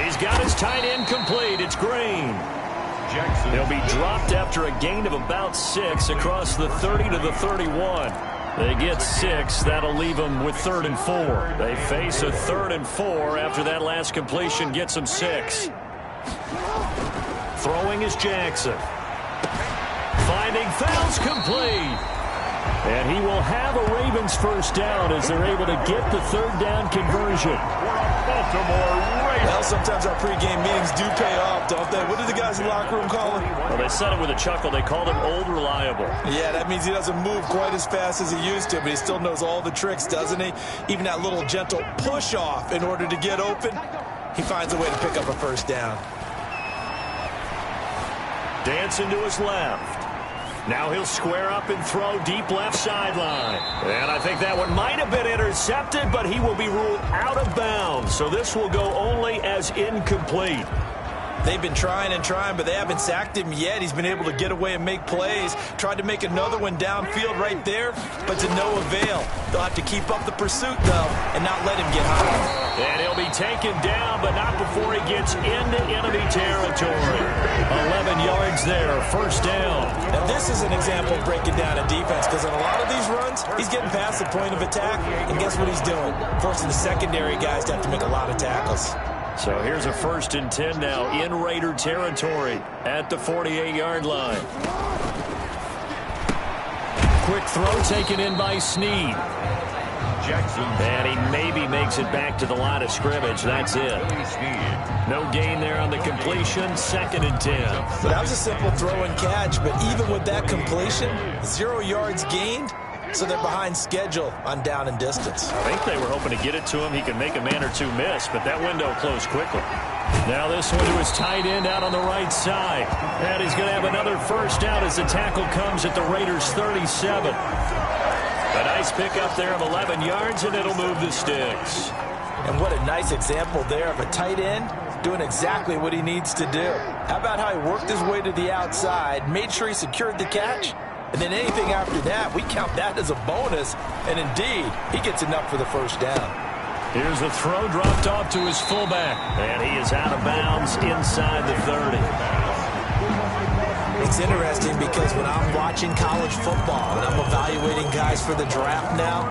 B: He's got his tight end complete. It's Green. He'll be dropped after a gain of about 6 across the 30 to the 31. They get 6. That'll leave them with 3rd and 4. They face a 3rd and 4 after that last completion gets them 6. Throwing is Jackson. Finding Fouls complete. And he will have a Ravens first down as they're able to get the 3rd down conversion.
D: Well, sometimes our pregame meetings do pay off, don't they? What did the guys in the locker room call him?
B: Well, they said it with a chuckle. They called him Old Reliable.
D: Yeah, that means he doesn't move quite as fast as he used to, but he still knows all the tricks, doesn't he? Even that little gentle push-off in order to get open, he finds a way to pick up a first down.
B: Dancing to his left. Now he'll square up and throw deep left sideline. And I think that one might have been intercepted, but he will be ruled out of bounds. So this will go only as incomplete.
C: They've been trying and trying, but they haven't sacked him yet. He's been able to get away and make plays. Tried to make another one downfield right there, but to no avail. They'll have to keep up the pursuit, though, and not let him get high.
B: And he'll be taken down, but not before he gets into enemy territory. 11 yards there, first down.
C: Now, this is an example of breaking down a defense, because on a lot of these runs, he's getting past the point of attack, and guess what he's doing? Forcing the secondary guys to have to make a lot of tackles.
B: So here's a 1st and 10 now in Raider territory at the 48-yard line. quick throw taken in by Snead.
A: Jackson.
B: And he maybe makes it back to the line of scrimmage. That's it. No gain there on the completion. 2nd and 10.
C: So that was a simple throw and catch, but even with that completion, 0 yards gained, so they're behind schedule on down and distance.
B: I think they were hoping to get it to him. He could make a man or two miss, but that window closed quickly. Now this one to his tight end out on the right side. And he's going to have another first down as the tackle comes at the Raiders' 37. A nice pickup there of 11 yards, and it'll move the sticks.
C: And what a nice example there of a tight end doing exactly what he needs to do. How about how he worked his way to the outside, made sure he secured the catch, and then anything after that, we count that as a bonus. And indeed, he gets enough for the first down.
B: Here's the throw dropped off to his fullback, and he is out of bounds inside the 30.
C: It's interesting because when I'm watching college football and I'm evaluating guys for the draft now,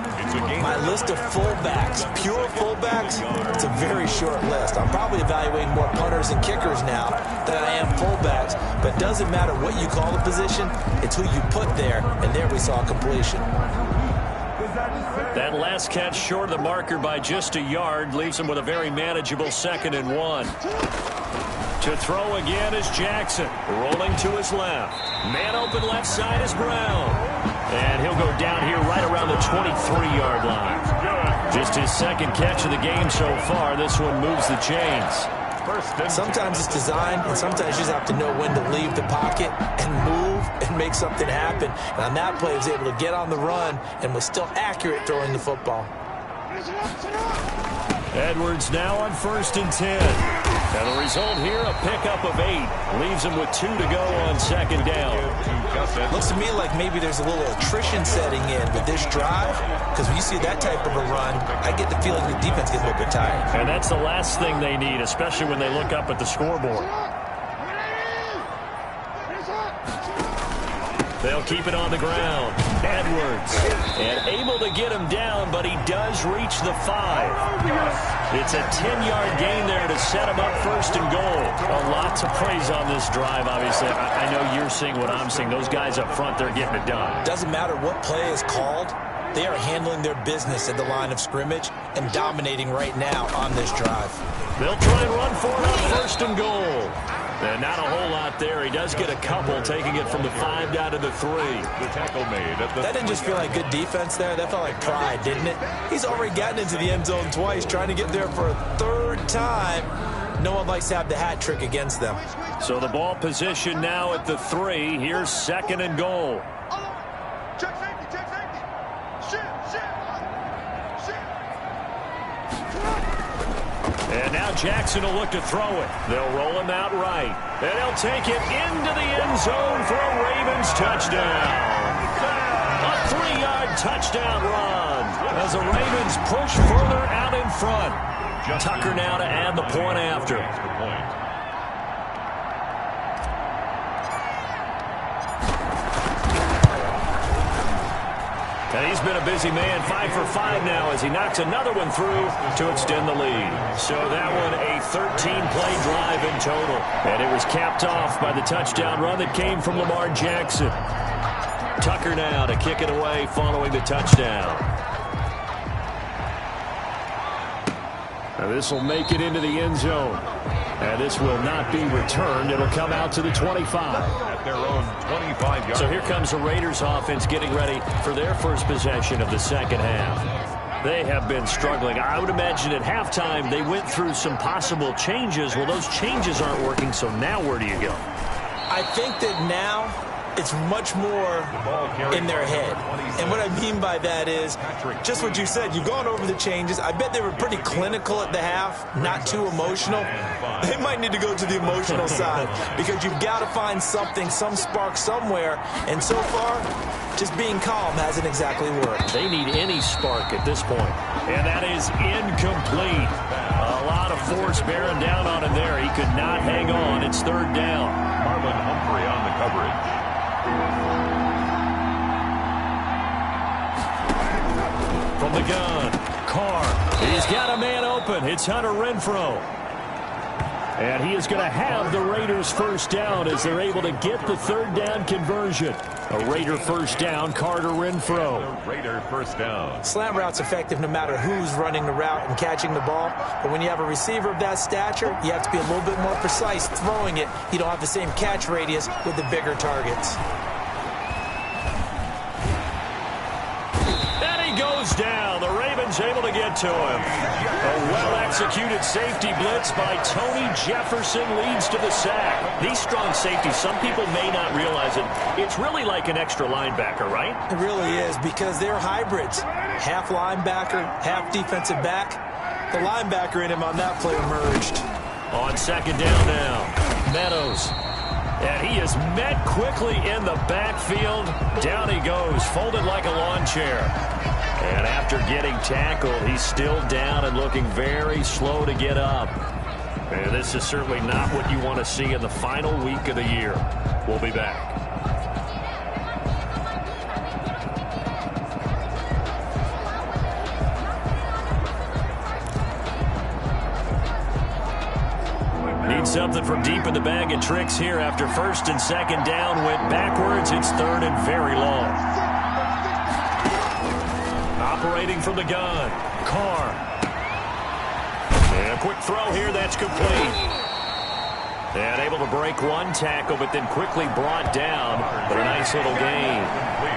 C: my list of fullbacks, pure fullbacks, it's a very short list. I'm probably evaluating more punters and kickers now than I am fullbacks, but it doesn't matter what you call the position, it's who you put there, and there we saw completion.
B: That last catch short of the marker by just a yard leaves him with a very manageable 2nd and 1. To throw again is Jackson, rolling to his left. Man open left side is Brown. And he'll go down here right around the 23-yard line. Just his 2nd catch of the game so far. This one moves the chains.
C: Sometimes it's designed, and sometimes you just have to know when to leave the pocket and move and make something happen. And on that play, he was able to get on the run and was still accurate throwing the football.
B: Edwards now on 1st and 10. And the result here, a pickup of 8. Leaves him with 2 to go on 2nd down.
C: Looks to me like maybe there's a little attrition setting in with this drive, because when you see that type of a run, I get the feeling the defense gets a little bit tired.
B: And that's the last thing they need, especially when they look up at the scoreboard. They'll keep it on the ground. Edwards. And able to get him down, but he does reach the 5. It's a 10-yard gain there to set him up 1st and goal. A lot to praise on this drive, obviously. I know you're seeing what I'm seeing. Those guys up front, they're getting it done.
C: Doesn't matter what play is called. They are handling their business at the line of scrimmage and dominating right now on this drive.
B: They'll try and run for it on 1st and goal. And not a whole lot there. He does get a couple, taking it from the 5 down to the 3.
A: The tackle made at the
C: That didn't just feel like good defense there. That felt like pride, didn't it? He's already gotten into the end zone twice, trying to get there for a 3rd time. No one likes to have the hat trick against them.
B: So the ball position now at the 3. Here's 2nd and goal.
F: Check safety, check safety. Shit.
B: And now Jackson will look to throw it. They'll roll him out right. And he'll take it into the end zone for a Ravens touchdown. A 3-yard touchdown run as the Ravens push further out in front. Tucker now to add the point after. And he's been a busy man, 5 for 5 now as he knocks another one through to extend the lead. So that one a 13-play drive in total. And it was capped off by the touchdown run that came from Lamar Jackson. Tucker now to kick it away following the touchdown. Now this will make it into the end zone. And this will not be returned. It'll come out to the 25.
A: At their own 25-yard.
B: So here comes the Raiders offense getting ready for their first possession of the 2nd half. They have been struggling. I would imagine at halftime they went through some possible changes. Well, those changes aren't working, so now where do you go?
C: I think that now it's much more in their head. And what I mean by that is just what you said. You've gone over the changes. I bet they were pretty clinical at the half, not too emotional. They might need to go to the emotional side because you've got to find something, some spark somewhere. And so far, just being calm hasn't exactly worked.
B: They need any spark at this point. And that is incomplete. A lot of force bearing down on him there. He could not hang on. It's 3rd down.
A: Marlon Humphrey on the coverage.
B: From the gun, Carr. He's got a man open. It's Hunter Renfrow.
G: And he is going to have the Raiders first down as they're able to get the third down conversion. A Raider first down, Carter Renfro.
A: Raider first down.
C: Slant route's effective no matter who's running the route and catching the ball. But when you have a receiver of that stature, you have to be a little bit more precise throwing it. You don't have the same catch radius with the bigger targets.
G: And he goes down. The Ravens able to get to him. A well-executed safety blitz by Tony Jefferson leads to the sack.
B: These strong safeties, some people may not realize it. It's really like an extra linebacker, right?
C: It really is, because they're hybrids. Half linebacker, half defensive back. The linebacker in him on that play emerged.
B: On second down now, Meadows. And he is met quickly in the backfield. Down he goes, folded like a lawn chair. And after getting tackled, he's still down and looking very slow to get up. And this is certainly not what you want to see in the final week of the year. We'll be back. Need something from deep in the bag of tricks here after first and second down went backwards. It's third and very long. Operating from the gun, Carr. And a quick throw here, that's complete. And able to break one tackle, but then quickly brought down. But a nice little gain.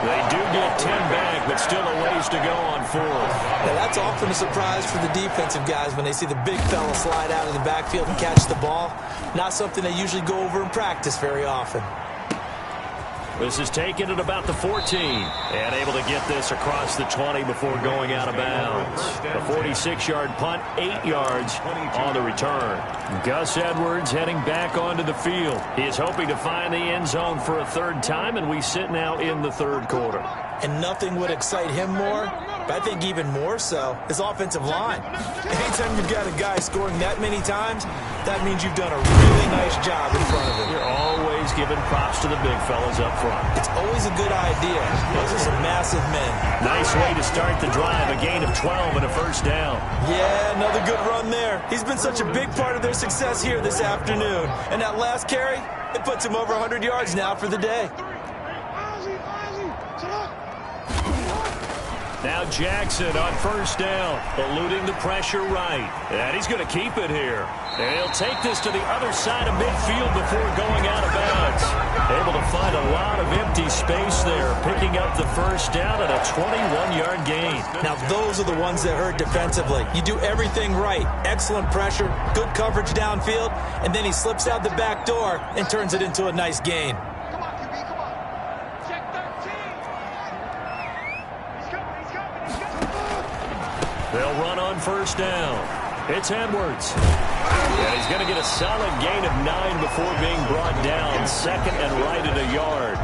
B: They do get 10 back, but still a ways to go on fourth.
C: Now that's often a surprise for the defensive guys when they see the big fella slide out of the backfield and catch the ball. Not something they usually go over in practice very often.
B: This is taken at about the 14. And able to get this across the 20 before going out of bounds. A 46-yard punt, 8 yards on the return. Gus Edwards heading back onto the field. He is hoping to find the end zone for a third time, and we sit now in the third quarter.
C: And nothing would excite him more, but I think even more so, his offensive line. Anytime you've got a guy scoring that many times, that means you've done a really nice job in front of him.
B: You're always giving props to the big fellas up front.
C: It's always a good idea. Those are some massive men.
B: Nice way to start the drive, a gain of 12 and a first down.
C: Yeah, another good run there. He's been such a big part of their success here this afternoon. And that last carry, it puts him over 100 yards now for the day.
B: Now Jackson on first down, eluding the pressure right. And he's going to keep it here. And he'll take this to the other side of midfield before going out of bounds. Able to find a lot of empty space there, picking up the first down at a 21-yard gain.
C: Now those are the ones that hurt defensively. You do everything right. Excellent pressure, good coverage downfield, and then he slips out the back door and turns it into a nice gain.
B: They'll run on first down. It's Edwards. And he's going to get a solid gain of 9 before being brought down. Second and right at a yard.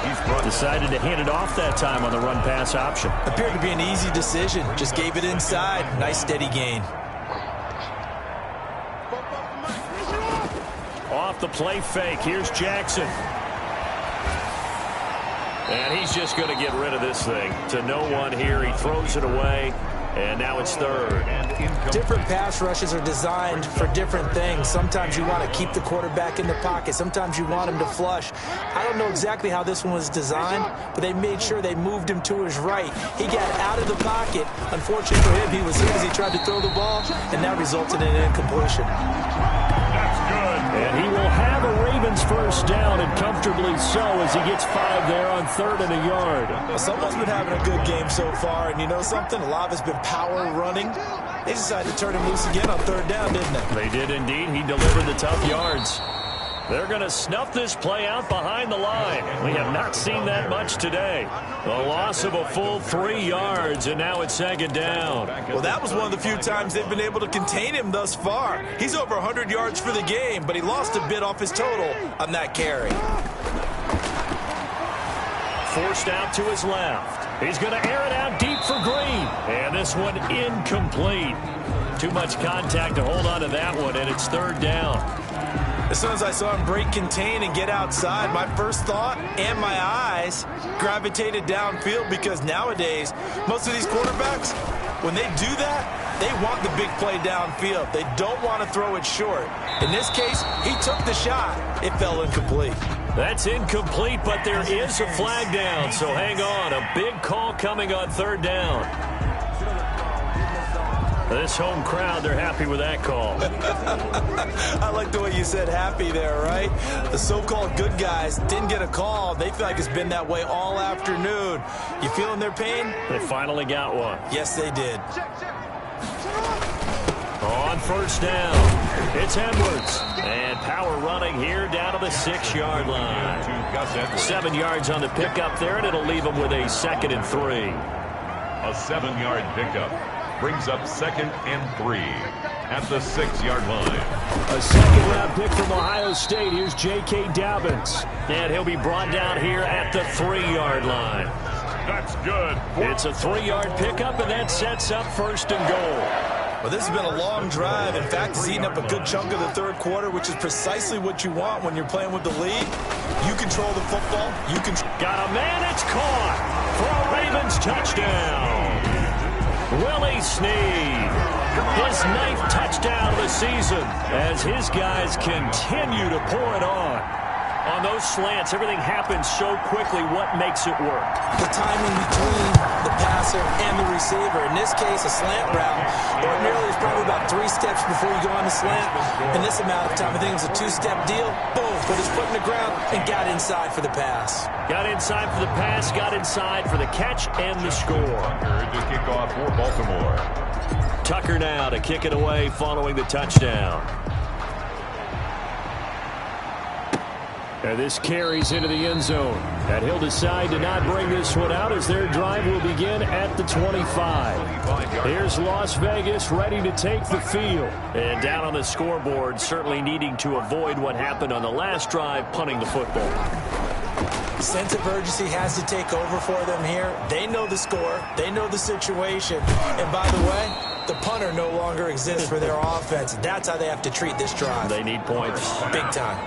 B: He's decided to hand it off that time on the run-pass option.
C: Appeared to be an easy decision. Just gave it inside. Nice steady gain.
B: Off the play fake. Here's Jackson. And he's just going to get rid of this thing. To no one here. He throws it away. And now it's third.
C: Different pass rushes are designed for different things. Sometimes you want to keep the quarterback in the pocket. Sometimes you want him to flush. I don't know exactly how this one was designed, but they made sure they moved him to his right. He got out of the pocket. Unfortunately for him, he was hit as he tried to throw the ball, and that resulted in an incompletion.
B: That's good. And he will have a Ravens first down, and comfortably so, as he gets 5 there on third and a yard.
C: Well, someone's been having a good game so far, and you know something? A lot of it's been power running. They decided to turn him loose again on third down, didn't they?
B: They did indeed. He delivered the tough yards. They're going to snuff this play out behind the line. We have not seen that much today. A loss of a full 3 yards, and now it's second down.
C: Well, that was one of the few times they've been able to contain him thus far. He's over 100 yards for the game, but he lost a bit off his total on that carry.
B: Forced out to his left. He's going to air it out deep for Green. And this one incomplete. Too much contact to hold on to that one, and it's third down.
C: As soon as I saw him break contain and get outside, my first thought and my eyes gravitated downfield, because nowadays, most of these quarterbacks, when they do that, They want the big play downfield. They don't want to throw it short. In this case, he took the shot. It fell incomplete.
B: That's incomplete, but there is a flag down, so hang on. A big call coming on third down. This home crowd, they're happy with that call.
C: I like the way you said happy there, right? The so-called good guys didn't get a call. They feel like it's been that way all afternoon. You feeling their pain?
B: They finally got one.
C: Yes, they did.
B: On first down, it's Edwards. And power running here down to the 6-yard line. 7 yards on the pickup there, and it'll leave them with a 2nd and 3.
A: A 7-yard pickup brings up 2nd and 3 at the 6-yard line.
G: A second-round pick from Ohio State. Here's J.K. Dobbins.
B: And he'll be brought down here at the 3-yard line.
A: That's good.
B: It's a 3-yard pickup, and that sets up 1st and goal.
C: Well, this has been a long drive. In fact, it's eaten up a good chunk of the third quarter, which is precisely what you want when you're playing with the lead. You control the football.
B: Got a man. It's caught for a Ravens touchdown. Willie Snead, his 9th touchdown of the season as his guys continue to pour it on. On those slants, everything happens so quickly. What makes it work?
C: The timing between the passer and the receiver. In this case, a slant route. Ordinarily, it's probably about 3 steps before you go on the slant. In this amount of time, I think it was a 2-step deal. Boom, put his foot in the ground and got inside for the pass.
B: Got inside for the pass, got inside for the catch and the score.
A: To kick off for Baltimore.
B: Tucker now to kick it away following the touchdown.
G: And this carries into the end zone. And he'll decide to not bring this one out as their drive will begin at the 25. Here's Las Vegas ready to take the field.
B: And down on the scoreboard, certainly needing to avoid what happened on the last drive, punting the football.
C: Sense of urgency has to take over for them here. They know the score. They know the situation. And by the way, the punter no longer exists for their offense. That's how they have to treat this drive.
B: They need points.
C: Big time.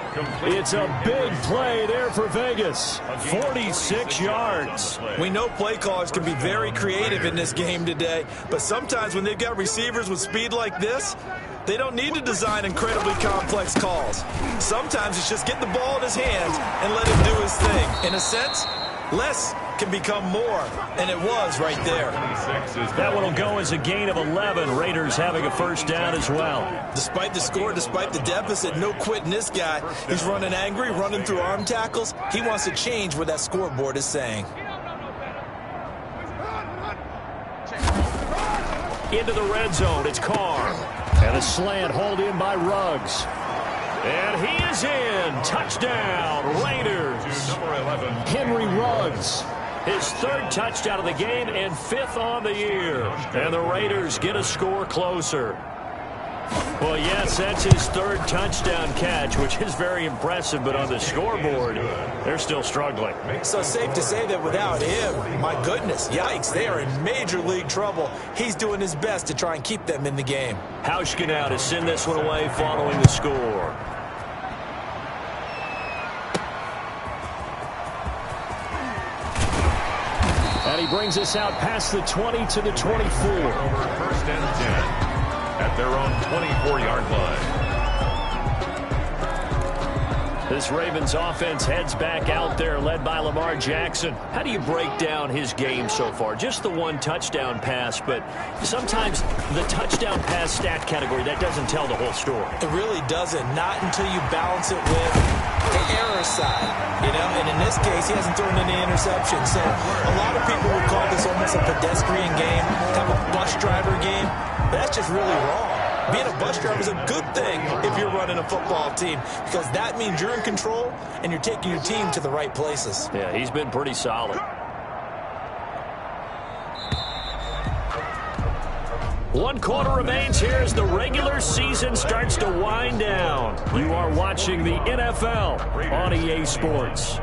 G: It's a big play there for Vegas. 46 yards.
C: We know play callers can be very creative in this game today, but sometimes when they've got receivers with speed like this, they don't need to design incredibly complex calls. Sometimes it's just get the ball in his hands and let him do his thing. In a sense, less can become more, and it was right there.
B: That one will go as a gain of 11. Raiders having a first down as well.
C: Despite the score, despite the deficit, no quitting this guy. He's running angry, running through arm tackles. He wants to change what that scoreboard is saying.
B: Into the red zone, it's Carr.
G: And a slant hauled in by Ruggs.
B: And he is in. Touchdown, Raiders.
A: Number 11.
G: Henry Ruggs.
B: His 3rd touchdown of the game and 5th on the year. And the Raiders get a score closer. Well, yes, that's his 3rd touchdown catch, which is very impressive, but on the scoreboard, they're still struggling.
C: So safe to say that without him, my goodness, yikes, they are in major league trouble. He's doing his best to try and keep them in the game.
B: Hauschka now to send this one away following the score.
G: And he brings us out past the 20 to the 24.
A: Over 1st and 10 at their own 24-yard line.
B: This Ravens offense heads back out there, led by Lamar Jackson. How do you break down his game so far? Just the 1 touchdown pass, but sometimes the touchdown pass stat category, that doesn't tell the whole story.
C: It really doesn't, not until you balance it with the error side, you know, and in this case, he hasn't thrown any interceptions. So a lot of people would call this almost a pedestrian game, kind of a bus driver game. But that's just really wrong. Being a bus driver is a good thing if you're running a football team, because that means you're in control and you're taking your team to the right places.
B: Yeah, he's been pretty solid. 1 quarter remains here as the regular season starts to wind down. You are watching the NFL on EA Sports.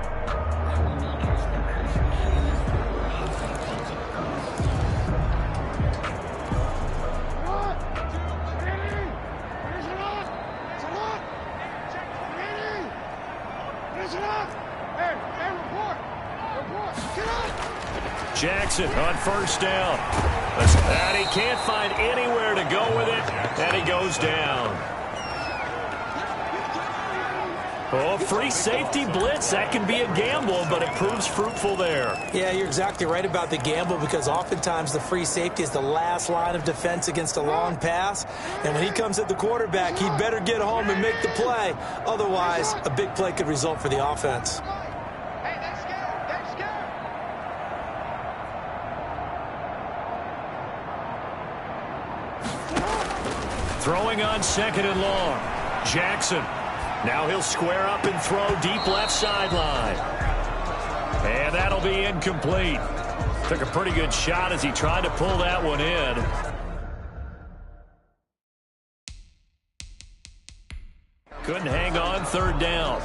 G: Jackson on first down. And he can't find anywhere to go with it, and he goes down. Oh, free safety blitz. That can be a gamble, but it proves fruitful there.
C: Yeah, you're exactly right about the gamble because oftentimes the free safety is the last line of defense against a long pass. And when he comes at the quarterback, he'd better get home and make the play. Otherwise, a big play could result for the offense.
G: Throwing on second and long. Jackson. Now he'll square up and throw deep left sideline. And that'll be incomplete. Took a pretty good shot as he tried to pull that one in. Couldn't hang on, third down.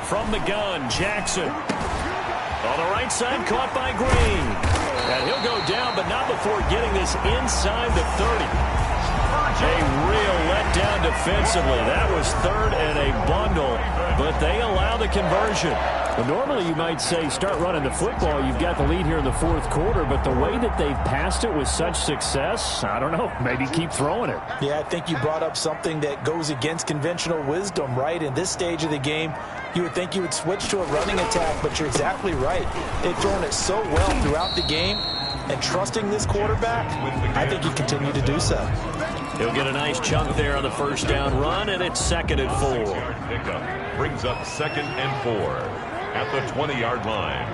G: From the gun, Jackson. On the right side, caught by Green. And he'll go down, but not before getting this inside the 30. A real letdown defensively. That was third and a bundle, but they allow the conversion.
B: Well, normally you might say start running the football. You've got the lead here in the fourth quarter, but the way that they've passed it with such success, I don't know, maybe keep throwing it.
C: Yeah, I think you brought up something that goes against conventional wisdom, right? In this stage of the game, you would think you would switch to a running attack, but you're exactly right. They've thrown it so well throughout the game, and trusting this quarterback, I think you continue to do so.
G: He'll get a nice chunk there on the first down run, and it's 2nd and 4.
A: Pickup brings up 2nd and 4 at the 20-yard line.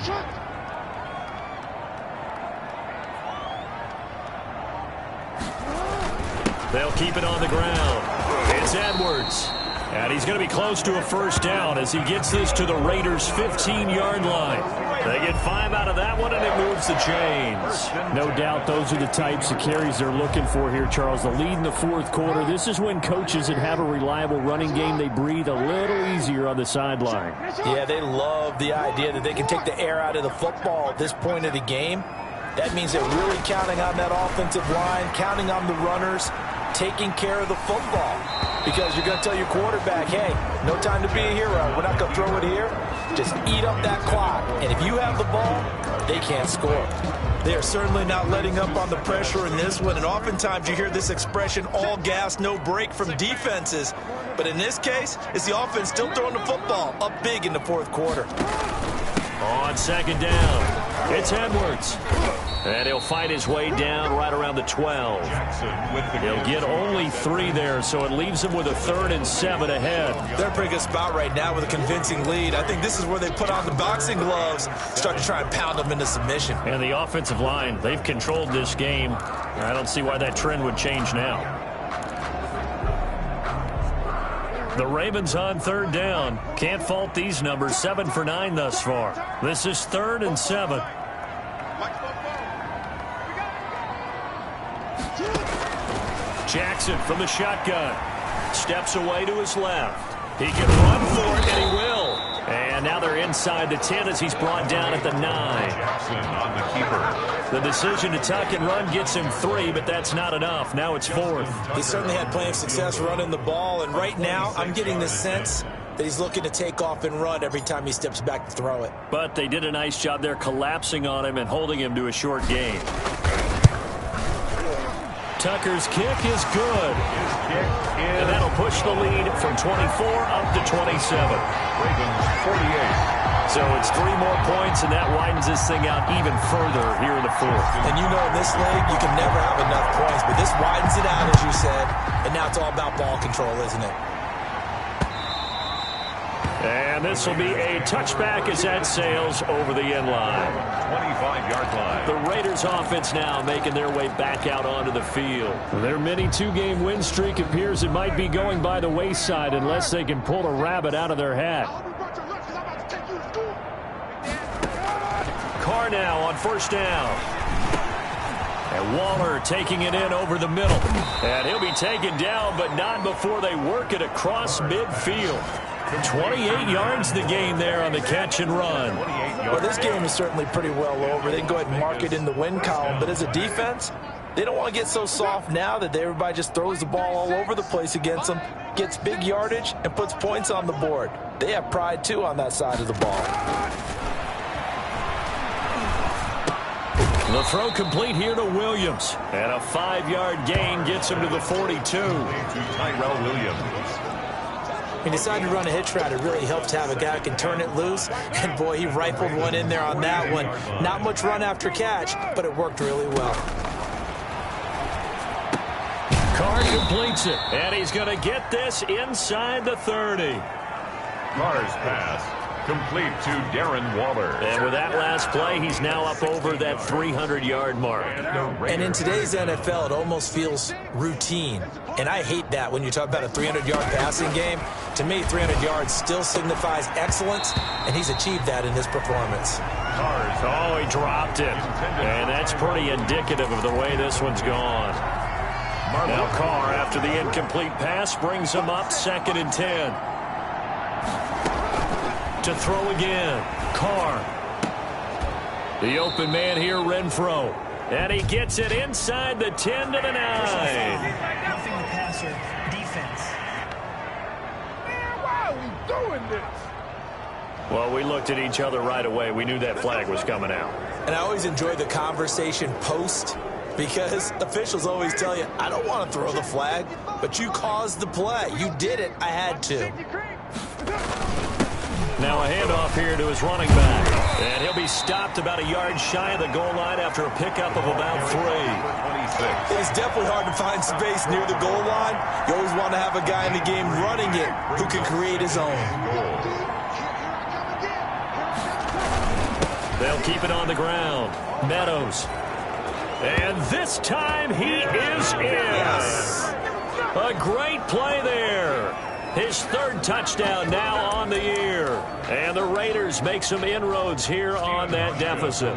G: They'll keep it on the ground. It's Edwards. And he's going to be close to a first down as he gets this to the Raiders' 15-yard line. They get 5 out of that one, and it moves the chains.
B: No doubt those are the types of carries they're looking for here, Charles. The lead in the fourth quarter. This is when coaches that have a reliable running game, they breathe a little easier on the sideline.
C: Yeah, they love the idea that they can take the air out of the football at this point of the game. That means they're really counting on that offensive line, counting on the runners, taking care of the football. Because you're going to tell your quarterback, hey, no time to be a hero. We're not going to throw it here. Just eat up that clock. And if you have the ball, they can't score. They are certainly not letting up on the pressure in this one. And oftentimes you hear this expression, all gas, no break from defenses. But in this case, it's the offense still throwing the football up big in the fourth quarter.
G: On second down, it's Edwards. And he'll fight his way down right around the 12. He'll get only 3 there, so it leaves him with a 3rd and 7 ahead.
C: They're in a pretty good spot right now with a convincing lead. I think this is where they put on the boxing gloves, start to try and pound them into submission.
G: And the offensive line, they've controlled this game. I don't see why that trend would change now. The Ravens on 3rd down. Can't fault these numbers. 7 for 9 thus far. This is 3rd and 7. Jackson from the shotgun. Steps away to his left. He can run for it, and he will. And now they're inside the 10 as he's brought down at the 9.
A: Jackson on the keeper.
G: The decision to tuck and run gets him 3, but that's not enough. Now it's 4th.
C: He certainly had plenty of success running the ball, and right now I'm getting the sense that he's looking to take off and run every time he steps back to throw it.
G: But they did a nice job there collapsing on him and holding him to a short gain. Tucker's kick is good. And that'll push the lead from 24 up to 27.
A: Ravens 48.
G: So it's 3 more points, and that widens this thing out even further here in the fourth.
C: And you know in this league, you can never have enough points, but this widens it out, as you said, and now it's all about ball control, isn't it?
G: And this will be a touchback as that sails over the end line.
A: 25-yard line.
G: The Raiders offense now making their way back out onto the field.
B: Their mini 2-game win streak appears it might be going by the wayside unless they can pull a rabbit out of their hat.
G: Carr now on first down.
B: And Waller taking it in over the middle. And he'll be taken down, but not before they work it across midfield. 28 yards the gain there on the catch and run.
C: Well, this game is certainly pretty well over. They can go ahead and mark it in the win column. But as a defense, they don't want to get so soft now that everybody just throws the ball all over the place against them, gets big yardage, and puts points on the board. They have pride, too, on that side of the ball.
B: The throw complete here to Williams. And a 5-yard gain gets him to the 42.
A: Tyrell Williams.
C: He decided to run a hitch route. It really helped to have a guy who can turn it loose. And, boy, he rifled one in there on that one. Not much run after catch, but it worked really well.
B: Carr completes it, and he's going to get this inside the 30.
A: Carr's pass complete to Darren Waller.
B: And with that last play, he's now up over that 300-yard mark.
C: And in today's NFL, it almost feels routine. And I hate that when you talk about a 300-yard passing game. To me, 300 yards still signifies excellence, and he's achieved that in his performance.
B: Oh, he dropped it. And that's pretty indicative of the way this one's gone. Now Carr, after the incomplete pass, brings him up 2nd and 10. To throw again, Carr. The open man here, Renfro. And he gets it inside the 10 to the 9.
E: Roughing the passer, defense.
F: Man, why are we doing this?
B: Well, we looked at each other right away. We knew that flag was coming out.
C: And I always enjoy the conversation post, because officials always tell you, I don't want to throw the flag, but you caused the play. You did it. I had to.
B: Now a handoff here to his running back. And he'll be stopped about a yard shy of the goal line after a pickup of about 3.
C: It's definitely hard to find space near the goal line. You always want to have a guy in the game running it who can create his own.
B: They'll keep it on the ground. Meadows. And this time he is in.
C: Yes.
B: A great play there. His 3rd touchdown now on the year. And the Raiders make some inroads here on that deficit.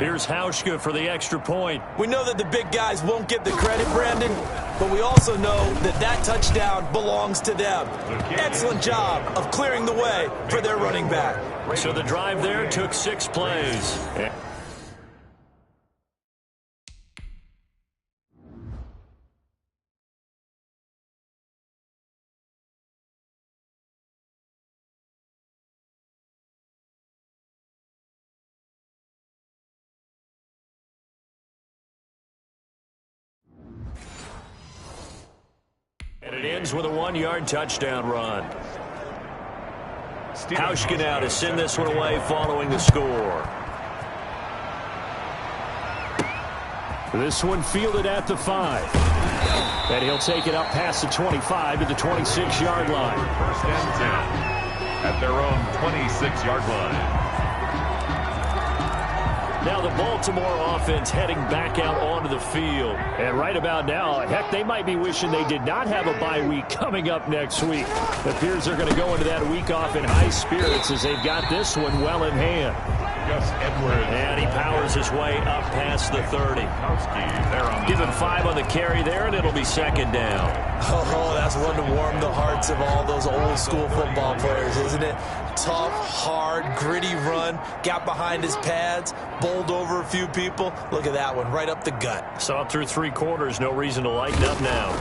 B: Here's Hauschka for the extra point.
C: We know that the big guys won't get the credit, Brandon, but we also know that that touchdown belongs to them. Excellent job of clearing the way for their running back.
B: So the drive there took 6 plays. And it ends with a 1-yard touchdown run. Hauschka now to send this one away following the score. This one fielded at the 5. And he'll take it up past the 25 to the 26-yard line.
A: 1st and 10 at their own 26-yard line.
B: Now the Baltimore offense heading back out onto the field. And right about now, heck, they might be wishing they did not have a bye week coming up next week. It appears they're going to go into that week off in high spirits as they've got this one well in hand.
A: Gus Edwards.
B: And he powers his way up past the 30. Give him 5 on the carry there, and it'll be 2nd down.
C: Oh, that's one to warm the hearts of all those old school football players, isn't it? Tough, hard, gritty run, got behind his pads, bowled over a few people. Look at that one, right up the gut.
B: Saw through 3 quarters, no reason to lighten up now.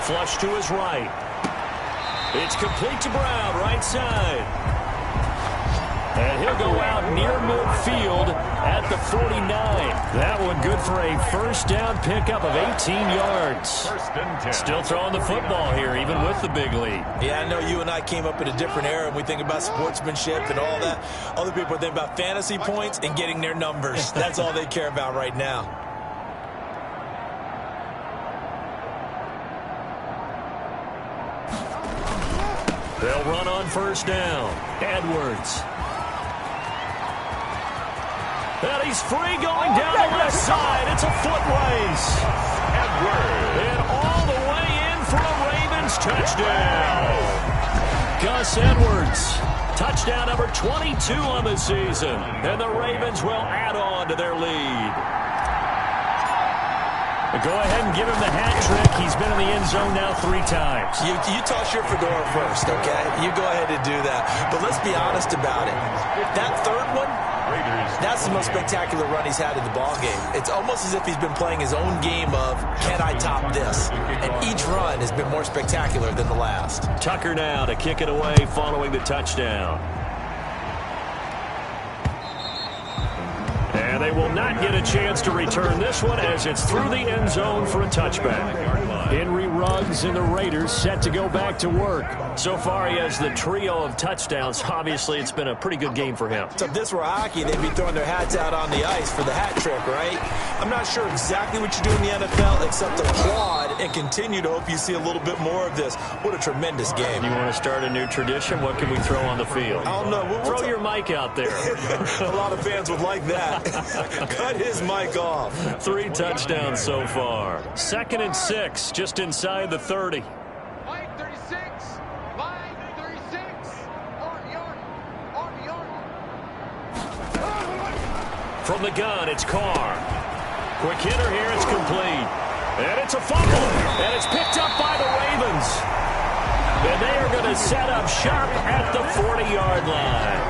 B: Flush to his right. It's complete to Brown, right side. And he'll go out near midfield at the 49. That one good for a 1st down pickup of 18 yards.
A: 1st and 10.
B: Still throwing the football here, even with the big lead.
C: Yeah, I know you and I came up in a different era, and we think about sportsmanship and all that. Other people think about fantasy points and getting their numbers. That's all they care about right now.
B: They'll run on 1st down. Edwards. And he's free going down the left side. It's a foot race.
A: Edwards.
B: And all the way in for a Ravens touchdown. Gus Edwards Touchdown number 22 on the season. And the Ravens will add on to their lead. Go ahead and give him the hat trick. He's been in the end zone now 3 times.
C: You toss your fedora first, okay? You go ahead and do that. But let's be honest about it. That third one, that's the most spectacular run he's had in the ballgame. It's almost as if he's been playing his own game of, can I top this? And each run has been more spectacular than the last.
B: Tucker now to kick it away following the touchdown. And they will not get a chance to return this one as it's through the end zone for a touchback. Henry Ruggs and the Raiders set to go back to work. So far, he has the trio of touchdowns. Obviously, it's been a pretty good game for him.
C: So if this were hockey, they'd be throwing their hats out on the ice for the hat trick, right? I'm not sure exactly what you do in the NFL except applaud and continue to hope you see a little bit more of this. What a tremendous game.
B: You want to start a new tradition? What can we throw on the field?
C: I don't know.
B: Throw your mic out there.
C: A lot of fans would like that. Cut his mic off.
B: 3 touchdowns so far. 2nd and 6, just inside the 30.
F: Line 36. Line 36. Army.
B: From the gun, it's Carr. Quick hitter here, it's complete. And it's a fumble. And it's picked up by the Ravens. And they are going to set up shop at the 40-yard line.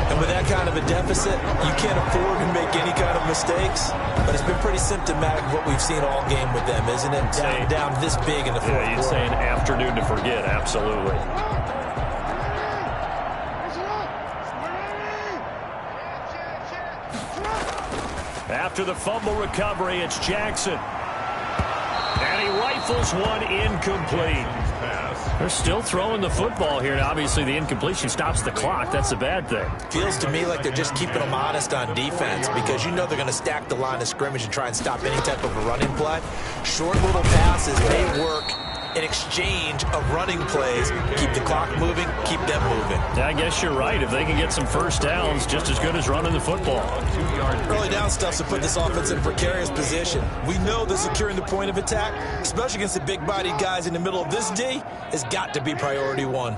C: And with that kind of a deficit, you can't afford to make any kind of mistakes. But it's been pretty symptomatic of what we've seen all game with them, isn't it? Down this big in the fourth quarter.
B: Yeah, you'd say an afternoon to forget, absolutely. After the fumble recovery, it's Jackson. And he rifles one incomplete. They're still throwing the football here, and obviously the incompletion stops the clock. That's a bad thing.
C: Feels to me like they're just keeping them honest on defense because you know they're going to stack the line of scrimmage and try and stop any type of a running play. Short little passes may work in exchange of running plays. Keep the clock moving, keep them moving.
B: Yeah, I guess you're right. If they can get some first downs, just as good as running the football.
C: Early down stuff to put this offense in a precarious position. We know that securing the point of attack, especially against the big-bodied guys in the middle of this D, has got to be priority 1.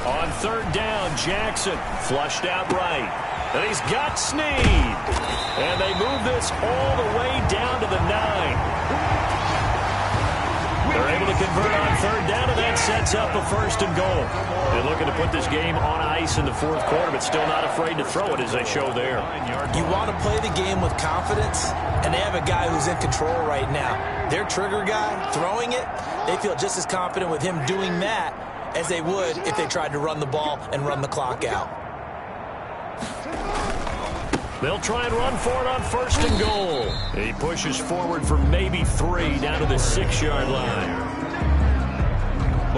B: On 3rd down, Jackson flushed out right. And he's got Snead. And they move this all the way down to the 9. They're able to convert on 3rd down, and that sets up a 1st and goal. They're looking to put this game on ice in the 4th quarter, but still not afraid to throw it as they show there.
C: You want to play the game with confidence, and they have a guy who's in control right now. Their trigger guy, throwing it, they feel just as confident with him doing that as they would if they tried to run the ball and run the clock out.
B: They'll try and run for it on 1st and goal. He pushes forward for maybe 3 down to the 6-yard line.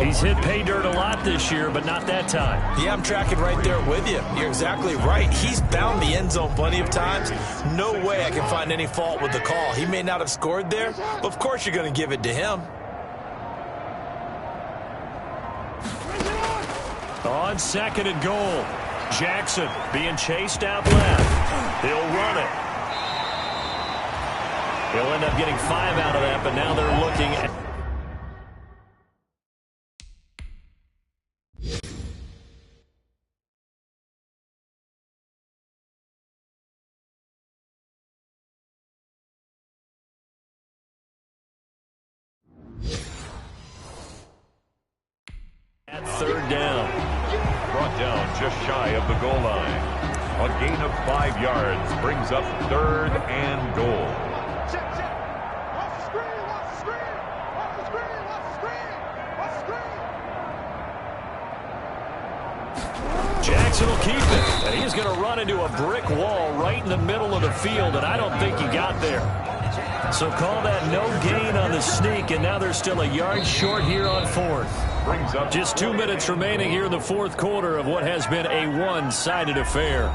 B: He's hit pay dirt a lot this year, but not that time.
C: Yeah, I'm tracking right there with you. You're exactly right. He's bound the end zone plenty of times. No way I can find any fault with the call. He may not have scored there, but of course you're going to give it to him.
B: On 2nd and goal, Jackson being chased out left. He'll run it. He'll end up getting 5 out of that, but now they're looking at... At 3rd down.
A: Brought down just shy of the goal line. A gain of 5 yards brings up 3rd and goal.
F: Check. Watch the screen. Watch the screen.
B: Jackson will keep it, and he's going to run into a brick wall right in the middle of the field, and I don't think he got there. So call that no gain on the sneak, and now they're still a yard short here on 4th. Just 2 minutes remaining here in the 4th quarter of what has been a one-sided affair.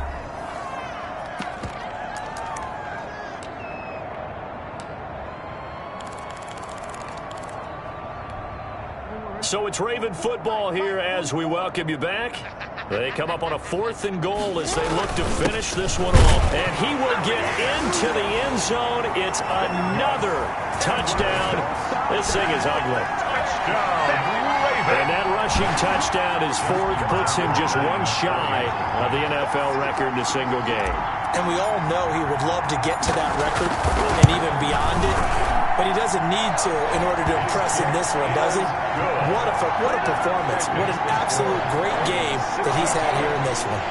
B: So it's Raven football here as we welcome you back. They come up on a 4th and goal as they look to finish this one off. And he will get into the end zone. It's another touchdown. This thing is ugly.
A: Touchdown, Ravens.
G: And that rushing touchdown is fourth, puts him just one shy of the NFL record in a single game.
C: And we all know he would love to get to that record and even beyond it, but he doesn't need to in order to impress in this one, does he? What a performance. What an absolute great game that he's had here in this one.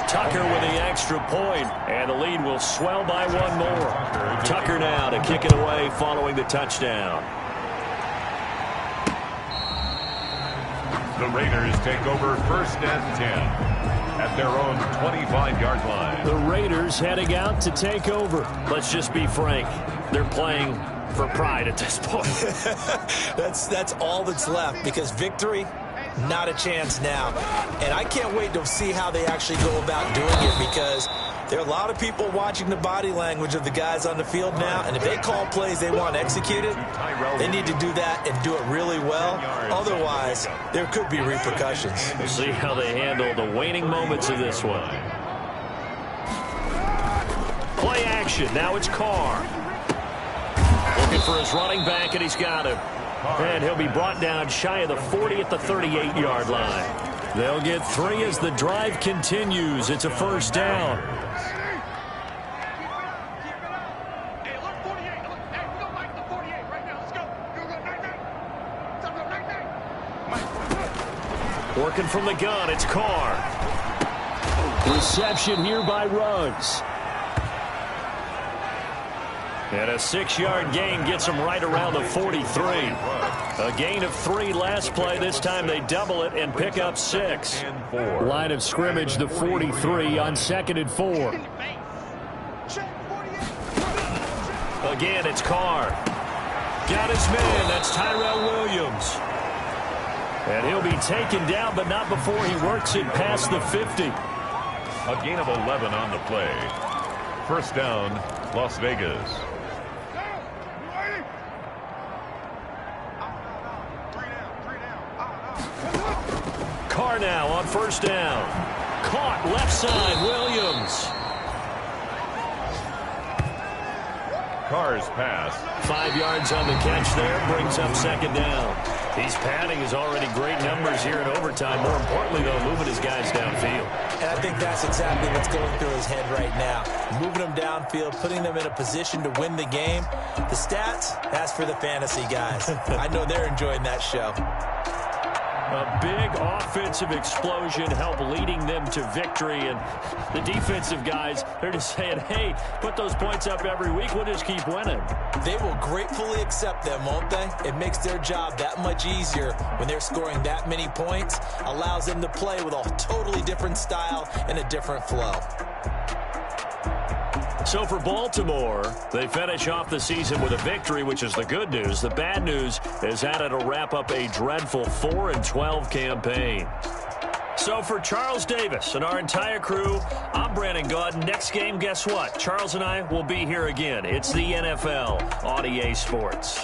G: Tucker with the extra point, and the lead will swell by one more. Tucker now to kick it away following the touchdown.
A: The Raiders take over 1st and 10 at their own 25-yard line.
G: The Raiders heading out to take over. Let's just be frank. They're playing for pride at this point.
C: That's all that's left, because victory, not a chance now. And I can't wait to see how they actually go about doing it, because there are a lot of people watching the body language of the guys on the field now, and if they call plays they want executed, they need to do that and do it really well. Otherwise, there could be repercussions.
G: We'll see how they handle the waning moments of this one. Play action. Now it's Carr. Looking for his running back, and he's got him. And he'll be brought down shy of the 40 at the 38-yard line. They'll get 3 as the drive continues. It's a first down. Working from the gun, it's Carr. Reception here by Ruggs. And a 6-yard gain gets them right around the 43. A gain of 3 last play. This time they double it and pick up 6. Line of scrimmage, the 43 on 2nd and 4. Again, it's Carr. Got his man. That's Tyrell Williams. And he'll be taken down, but not before he works it past the 50.
A: A gain of 11 on the play. First down, Las Vegas.
G: Carr now on first down. Caught left side, Williams.
A: Carr's pass.
G: 5 yards on the catch there, brings up 2nd down. He's padding his already great numbers here in overtime. More importantly, though, moving his guys downfield.
C: And I think that's exactly what's going through his head right now. Moving them downfield, putting them in a position to win the game. The stats, that's for the fantasy guys. I know they're enjoying that show.
G: A big offensive explosion helped leading them to victory. And the defensive guys, they're just saying, hey, put those points up every week. We'll just keep winning.
C: They will gratefully accept them, won't they? It makes their job that much easier when they're scoring that many points. Allows them to play with a totally different style and a different flow.
G: So for Baltimore, they finish off the season with a victory, which is the good news. The bad news is that it'll wrap up a dreadful 4-12 campaign. So for Charles Davis and our entire crew, I'm Brandon Gaudin. Next game, guess what? Charles and I will be here again. It's the NFL on EA Sports.